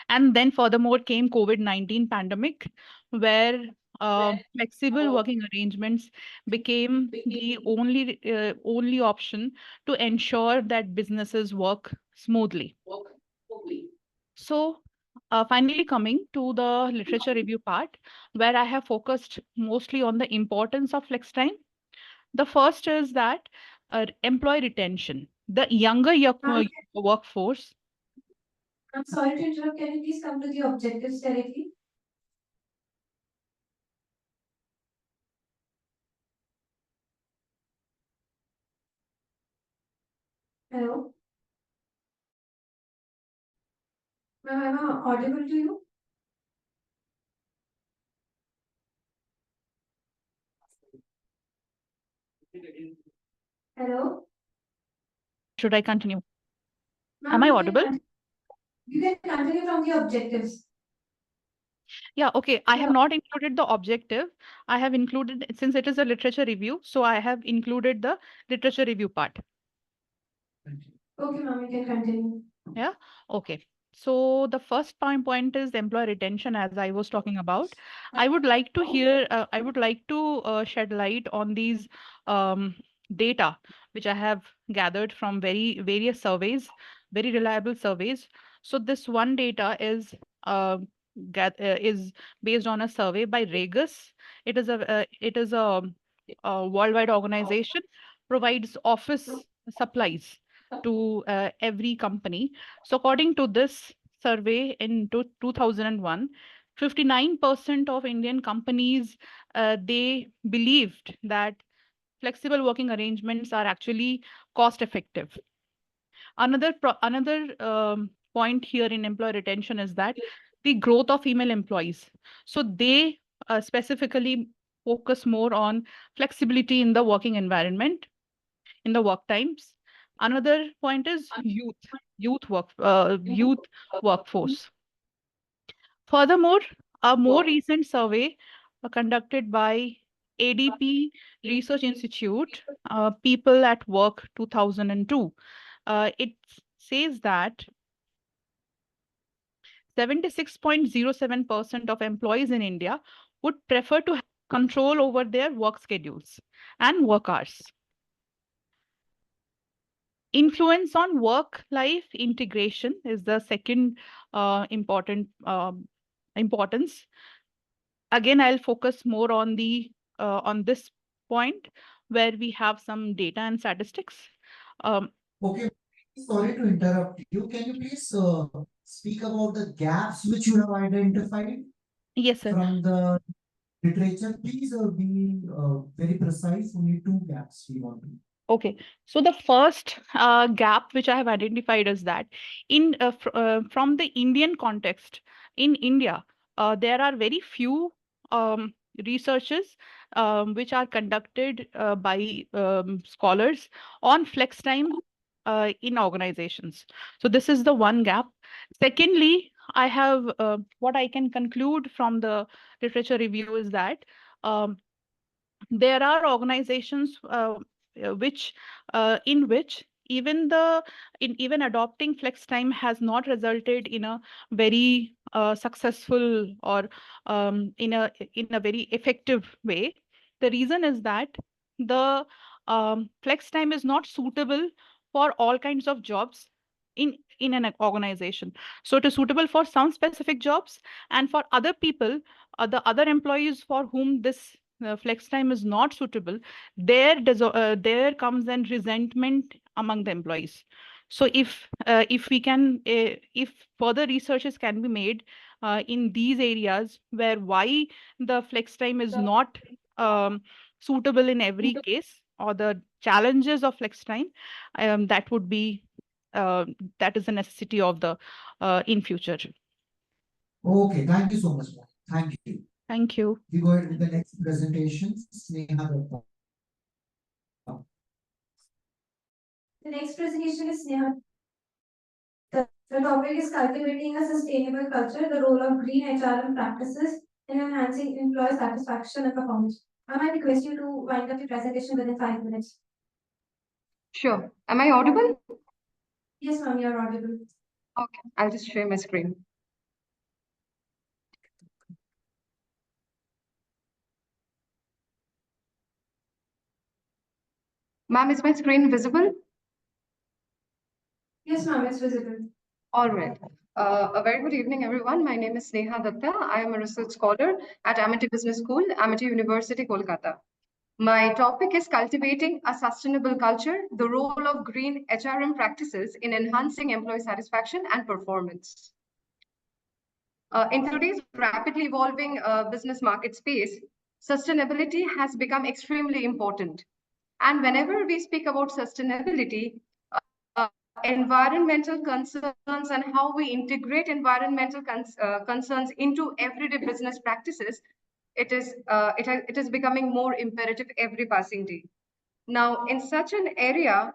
And then furthermore came COVID-19 pandemic, where flexible working arrangements became the only option to ensure that businesses work smoothly. So finally coming to the literature review part, where I have focused mostly on the importance of flex time. The first is that employee retention. The younger workforce. I'm sorry to interrupt. Can you please come to the objectives directly? Hello? Ma'am, am I audible to you? Hello? Should I continue? Ma'am, Am I you can audible? You can continue from the objectives. Yeah, okay. I have not included the objective. I have included, since it is a literature review, so I have included the literature review part. Okay, ma'am, you can continue. Yeah, okay. So the first point is employee retention, as I was talking about. I would like to hear, I would like to shed light on these data, which I have gathered from various surveys, very reliable surveys. So this one data is based on a survey by Regus. It is a worldwide organization, provides office supplies to every company. So according to this survey in 2001, 59% of Indian companies, they believed that flexible working arrangements are actually cost effective. Another point here in employee retention is that the growth of female employees. So they specifically focus more on flexibility in the working environment, in the work times. Another point is youth workforce. Furthermore, a more recent survey conducted by ADP Research Institute, People at Work 2002, it says that 76.07% of employees in India would prefer to have control over their work schedules and work hours. Influence on work-life integration is the second importance. Again, I'll focus more on this point where we have some data and statistics. Okay, sorry to interrupt you. Can you please speak about the gaps which you have identified? Yes, sir. From the literature, please be very precise. Only two gaps we want to. Okay, so the first gap which I have identified is that from the Indian context, in India, there are very few researches which are conducted by scholars on flex time in organizations. So this is the one gap. Secondly, I have what I can conclude from the literature review is that there are organizations in which even adopting flex time has not resulted in a very successful or in a very effective way. The reason is that the flex time is not suitable for all kinds of jobs in an organization. So it is suitable for some specific jobs, and for other people, the other employees for whom this flex time is not suitable, there comes an resentment among the employees. So if further researches can be made in these areas where why the flex time is not suitable in every case, or the challenges of flex time, that would be that is a necessity of the in future. Okay, thank you so much. Thank you. Thank you. We go ahead with the next presentation. Sneha. The next presentation is Sneha. The topic is cultivating a sustainable culture, the role of green HRM practices in enhancing employee satisfaction and performance. I might request you to wind up the presentation within 5 minutes. Sure. Am I audible? Yes, ma'am, you're audible. Okay, I'll just share my screen. Ma'am, is my screen visible? Yes, ma'am, it's visible. All right. A very good evening, everyone. My name is Sneha Datta. I am a research scholar at Amity Business School, Amity University, Kolkata. My topic is cultivating a sustainable culture, the role of green HRM practices in enhancing employee satisfaction and performance. In today's rapidly evolving business market space, sustainability has become extremely important. And whenever we speak about sustainability, environmental concerns and how we integrate environmental concerns into everyday business practices, it is becoming more imperative every passing day. Now, in such an area,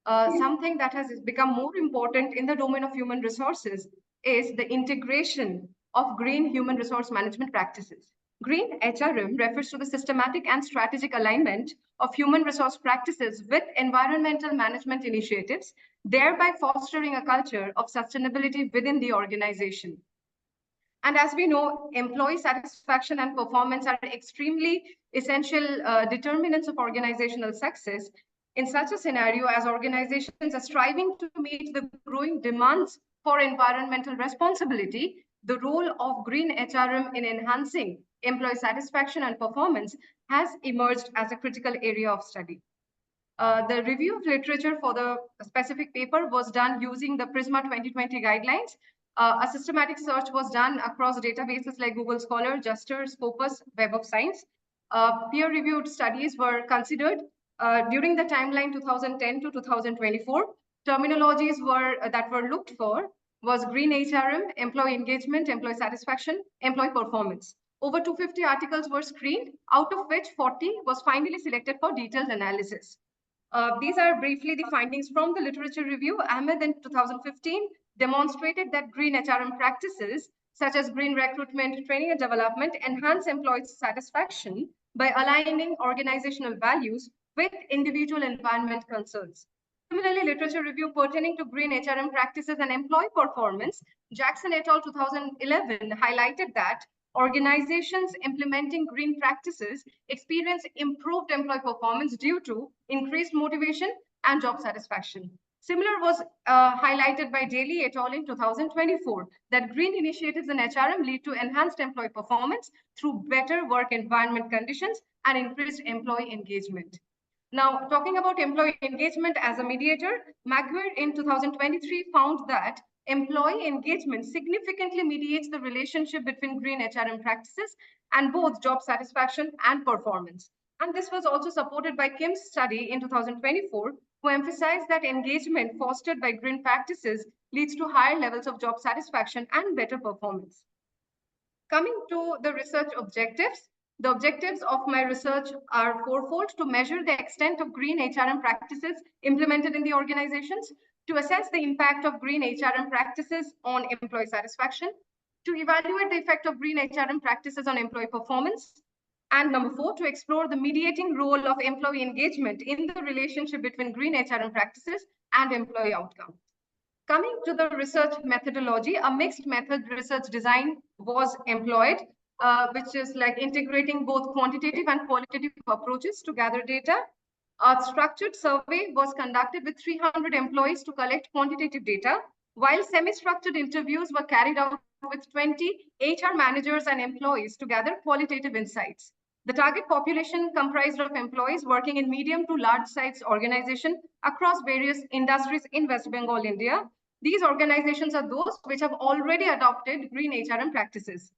something that has become more important in the domain of human resources is the integration of green human resource management practices. Green HRM refers to the systematic and strategic alignment of human resource practices with environmental management initiatives, thereby fostering a culture of sustainability within the organization. And as we know, employee satisfaction and performance are extremely essential determinants of organizational success. In such a scenario, as organizations are striving to meet the growing demands for environmental responsibility, the role of green HRM in enhancing employee satisfaction and performance has emerged as a critical area of study. The review of literature for the specific paper was done using the PRISMA 2020 guidelines. A systematic search was done across databases like Google Scholar, Juster, Scopus, Web of Science. Peer-reviewed studies were considered during the timeline 2010 to 2024. Terminologies that were looked for was green HRM, employee engagement, employee satisfaction, employee performance. Over 250 articles were screened, out of which 40 was finally selected for detailed analysis. These are briefly the findings from the literature review. Ahmed in 2015 demonstrated that green HRM practices, such as green recruitment, training and development, enhance employee satisfaction by aligning organizational values with individual environment concerns. Similarly, literature review pertaining to green HRM practices and employee performance, Jackson et al. 2011 highlighted that organizations implementing green practices experience improved employee performance due to increased motivation and job satisfaction. Similar was highlighted by Daly et al. In 2024, that green initiatives in HRM lead to enhanced employee performance through better work environment conditions and increased employee engagement. Now, talking about employee engagement as a mediator, Maguire in 2023 found that employee engagement significantly mediates the relationship between green HRM practices and both job satisfaction and performance. And this was also supported by Kim's study in 2024, who emphasized that engagement fostered by green practices leads to higher levels of job satisfaction and better performance. Coming to the research objectives, the objectives of my research are fourfold: to measure the extent of green HRM practices implemented in the organizations, to assess the impact of green HRM practices on employee satisfaction, to evaluate the effect of green HRM practices on employee performance, and number 4, to explore the mediating role of employee engagement in the relationship between green HRM practices and employee outcomes. Coming to the research methodology, a mixed method research design was employed, which is like integrating both quantitative and qualitative approaches to gather data. A structured survey was conducted with 300 employees to collect quantitative data, while semi-structured interviews were carried out with 20 HR managers and employees to gather qualitative insights. The target population comprised of employees working in medium to large size organizations across various industries in West Bengal, India. These organizations are those which have already adopted green HRM practices.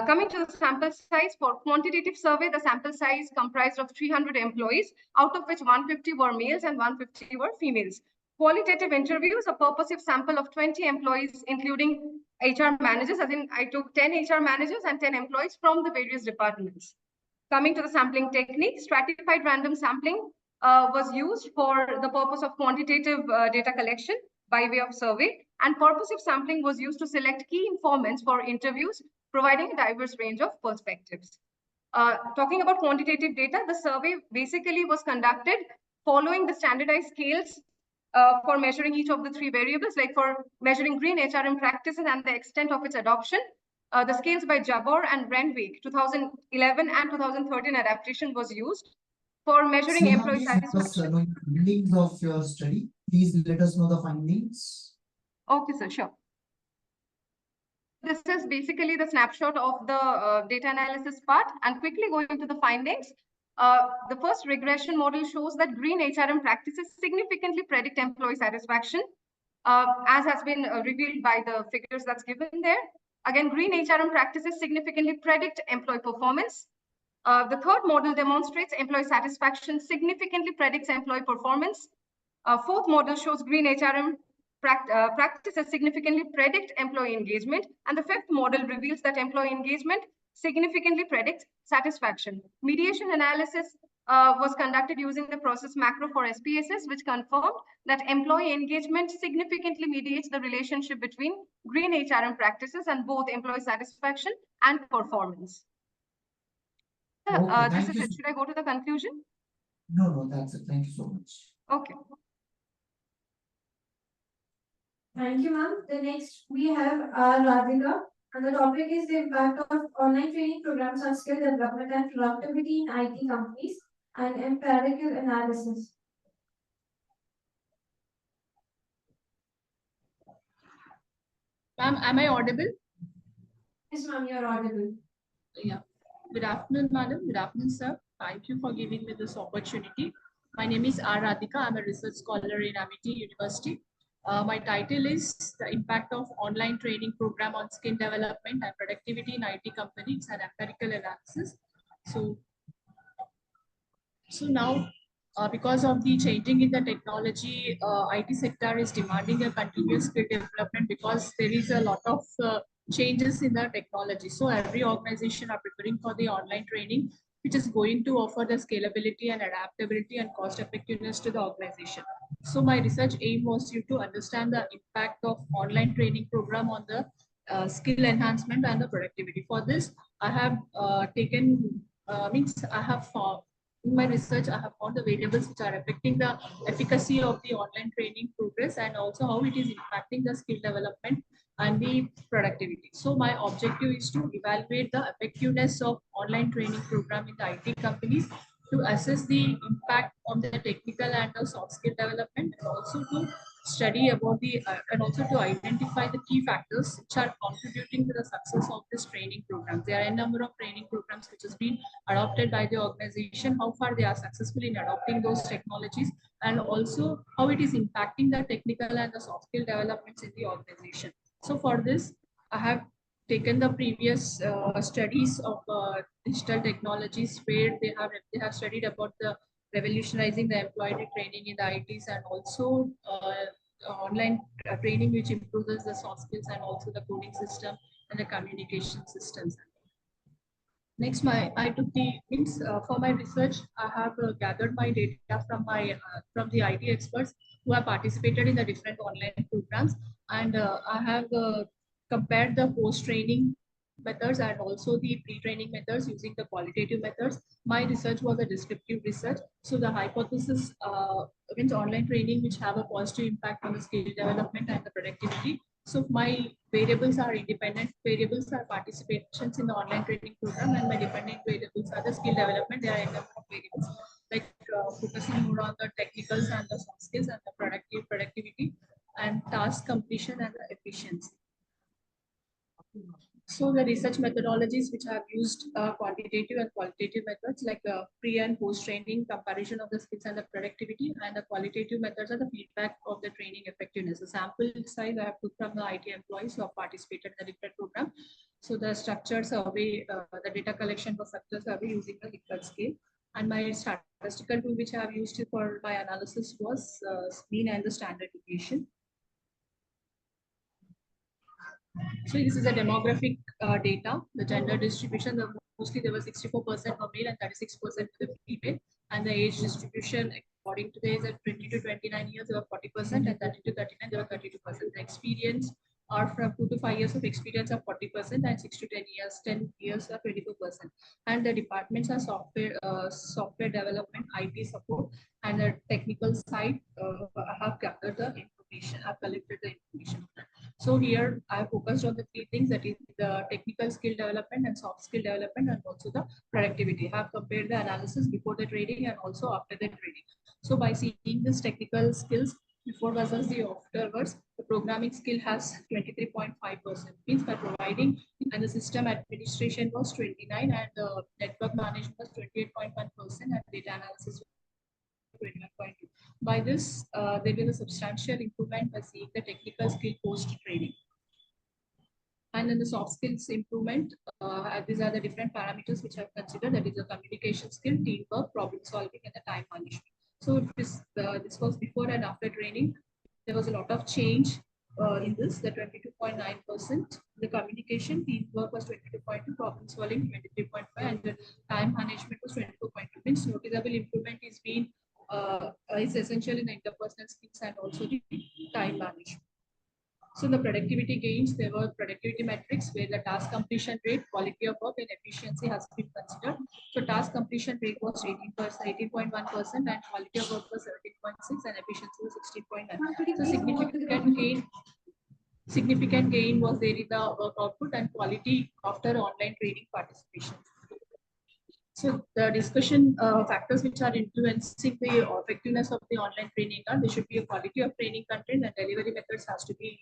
Coming to the sample size for quantitative survey, the sample size comprised of 300 employees, out of which 150 were males and 150 were females. Qualitative interviews, a purposive sample of 20 employees, including HR managers, as in I took 10 HR managers and 10 employees from the various departments. Coming to the sampling technique, stratified random sampling was used for the purpose of quantitative data collection by way of survey, and purposive sampling was used to select key informants for interviews, providing a diverse range of perspectives. Talking about quantitative data, the survey basically was conducted following the standardized scales for measuring each of the 3 variables, like for measuring green HRM practices and the extent of its adoption. The scales by Jabor and Renwick 2011 and 2013 adaptation was used for measuring employee satisfaction. Findings of your study. Please let us know the findings. Okay, sir, sure. This is basically the snapshot of the data analysis part, and quickly going to the findings. The first regression model shows that green HRM practices significantly predict employee satisfaction, as has been revealed by the figures that's given there. Again, green HRM practices significantly predict employee performance. The third model demonstrates employee satisfaction significantly predicts employee performance. Fourth model shows green HRM practices significantly predict employee engagement. And the fifth model reveals that employee engagement significantly predicts satisfaction. Mediation analysis was conducted using the process macro for SPSS, which confirmed that employee engagement significantly mediates the relationship between green HRM practices and both employee satisfaction and performance. This is it. Should I go to the conclusion? No, that's it. Thank you so much. Okay. Thank you, ma'am. The next we have Radhika, and the topic is the impact of online training programs on skill development and productivity in IT companies and empirical analysis. Ma'am, am I audible? Yes, ma'am, you're audible. Yeah. Good afternoon, madam. Good afternoon, sir. Thank you for giving me this opportunity. My name is R. Radhika. I'm a research scholar in Amity University. My title is The Impact of Online Training Program on Skill Development and Productivity in IT Companies and Empirical Analysis. So now, because of the changing in the technology, IT sector is demanding a continuous skill development because there is a lot of changes in the technology. So every organization are preparing for the online training, which is going to offer the scalability and adaptability and cost effectiveness to the organization. So my research aim was to understand the impact of online training program on the skill enhancement and the productivity. For this, I have in my research, I have found the variables which are affecting the efficacy of the online training progress and also how it is impacting the skill development and the productivity. So my objective is to evaluate the effectiveness of online training program in the IT companies to assess the impact on the technical and the soft skill development, and also to study about the and also to identify the key factors which are contributing to the success of this training program. There are a number of training programs which has been adopted by the organization, how far they are successful in adopting those technologies, and also how it is impacting the technical and the soft skill developments in the organization. So for this, I have taken the previous studies of digital technologies where they have studied about the revolutionizing the employee training in the ITs and also online training which improves the soft skills and also the coding system and the communication systems. Next, I took the for my research. I have gathered my data from the IT experts who have participated in the different online programs, and I have compared the post-training methods and also the pre-training methods using the qualitative methods. My research was a descriptive research. So the hypothesis means online training which have a positive impact on the skill development and the productivity. So my variables are independent variables are participations in the online training program, and my dependent variables are the skill development. There are a number of variables like focusing more on the technicals and the soft skills and the productivity and task completion and the efficiency. So the research methodologies which have used quantitative and qualitative methods like pre and post training comparison of the skills and the productivity, and the qualitative methods are the feedback of the training effectiveness. The sample size I have took from the IT employees who have participated in the different program. So the structured survey, the data collection for structured survey using the Likert scale. And my statistical tool which I have used for my analysis was mean and the standard deviation. So this is a demographic data, the gender distribution. Mostly there was 64% for male and 36% for the female, and the age distribution according to the age at 20 to 29 years there were 40%, and 30 to 39 there were 32%. The experience are from 2 to 5 years of experience are 40%, and 6 to 10 years are 22%. And the departments are software development, IT support, and the technical side. I have gathered the information. I've collected the information. So here I focused on the three things, that is the technical skill development and soft skill development and also the productivity. I have compared the analysis before the training and also after the training. So by seeing this technical skills before versus the afterwards, the programming skill has 23.5%. Means by providing, and the system administration was 29, and the network management was 28.1%, and data analysis 21.2. By this, there is a substantial improvement by seeing the technical skill post-training. And then the soft skills improvement, these are the different parameters which I've considered, that is the communication skill, teamwork, problem solving, and the time management. So this was before and after training. There was a lot of change in this, the 22.9%. The communication, teamwork was 22.2, problem solving 23.5, and the time management was 22.2. means noticeable improvement is essential in interpersonal skills and also the time management. So the productivity gains, there were productivity metrics where the task completion rate, quality of work, and efficiency has been considered. So task completion rate was 18.1%, and quality of work was 17.6%, and efficiency was 16.9%. So significant gain was there in the work output and quality after online training participation. So the discussion factors which are influencing the effectiveness of the online training are there should be a quality of training content and delivery methods has to be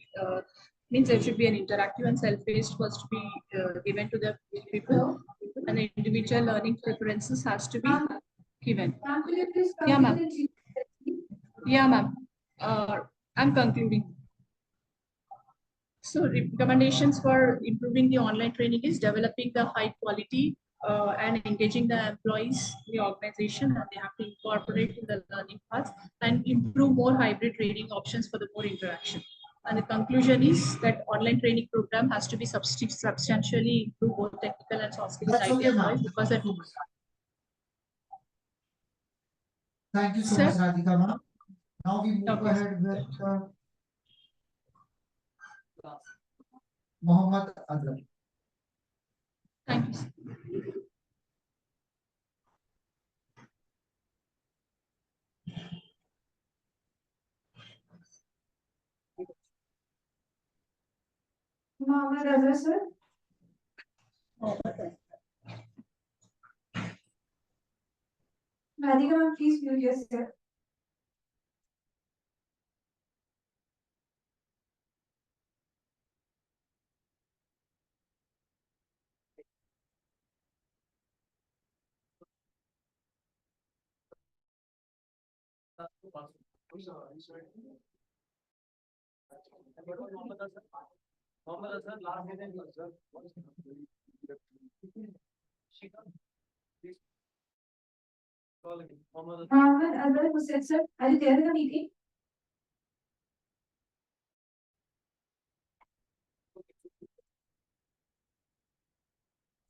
means there should be an interactive and self-paced was to be given to the people and the individual learning preferences has to be given. Yeah, ma'am. Yeah, ma'am. I'm concluding. So recommendations for improving the online training is developing the high quality and engaging the employees in the organization, and they have to incorporate in the learning paths and improve more hybrid training options for the more interaction. And the conclusion is that online training program has to be substantially improve both technical and soft skills in IT employees because it. Thank you so much, Radhika ma'am. Now we move ahead with Mohammed Azhar. Thank you. Mohammed Azhar, sir. Radhika ma'am, please mute yourself. Mohammed Azhar Hussain, sir, are you there in the meeting?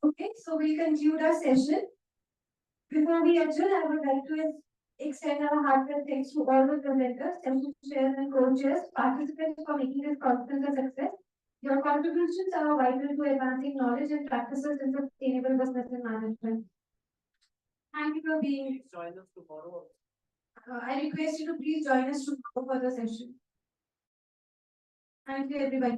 Okay, so we'll conclude our session. Before we adjourn, I would like to extend our heartfelt thanks to all the presenters, MC chairs and co-chairs, participants for making this conference a success. Your contributions are vital to advancing knowledge and practices in sustainable business and management. Thank you for being. Join us tomorrow. I request you to please join us tomorrow for the session. Thank you, everybody.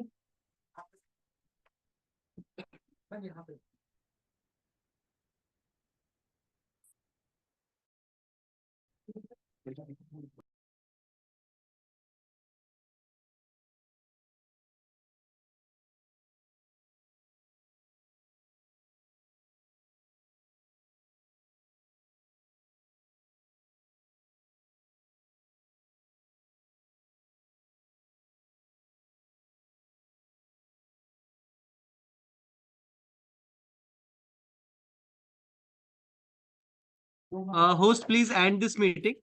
Host, please end this meeting.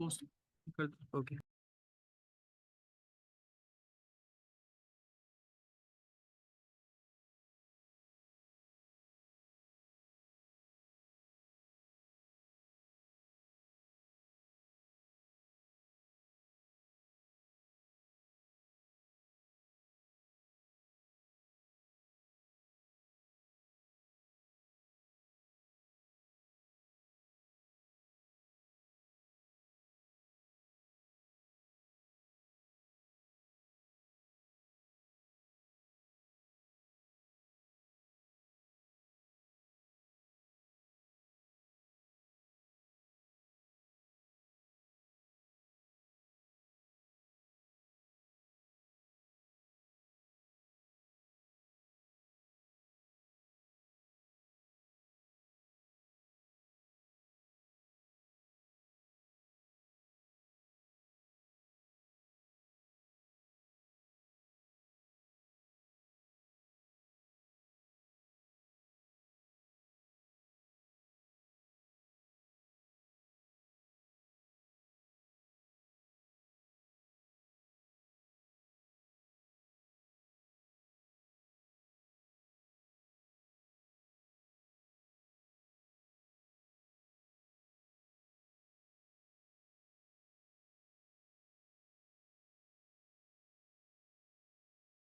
Host. Okay.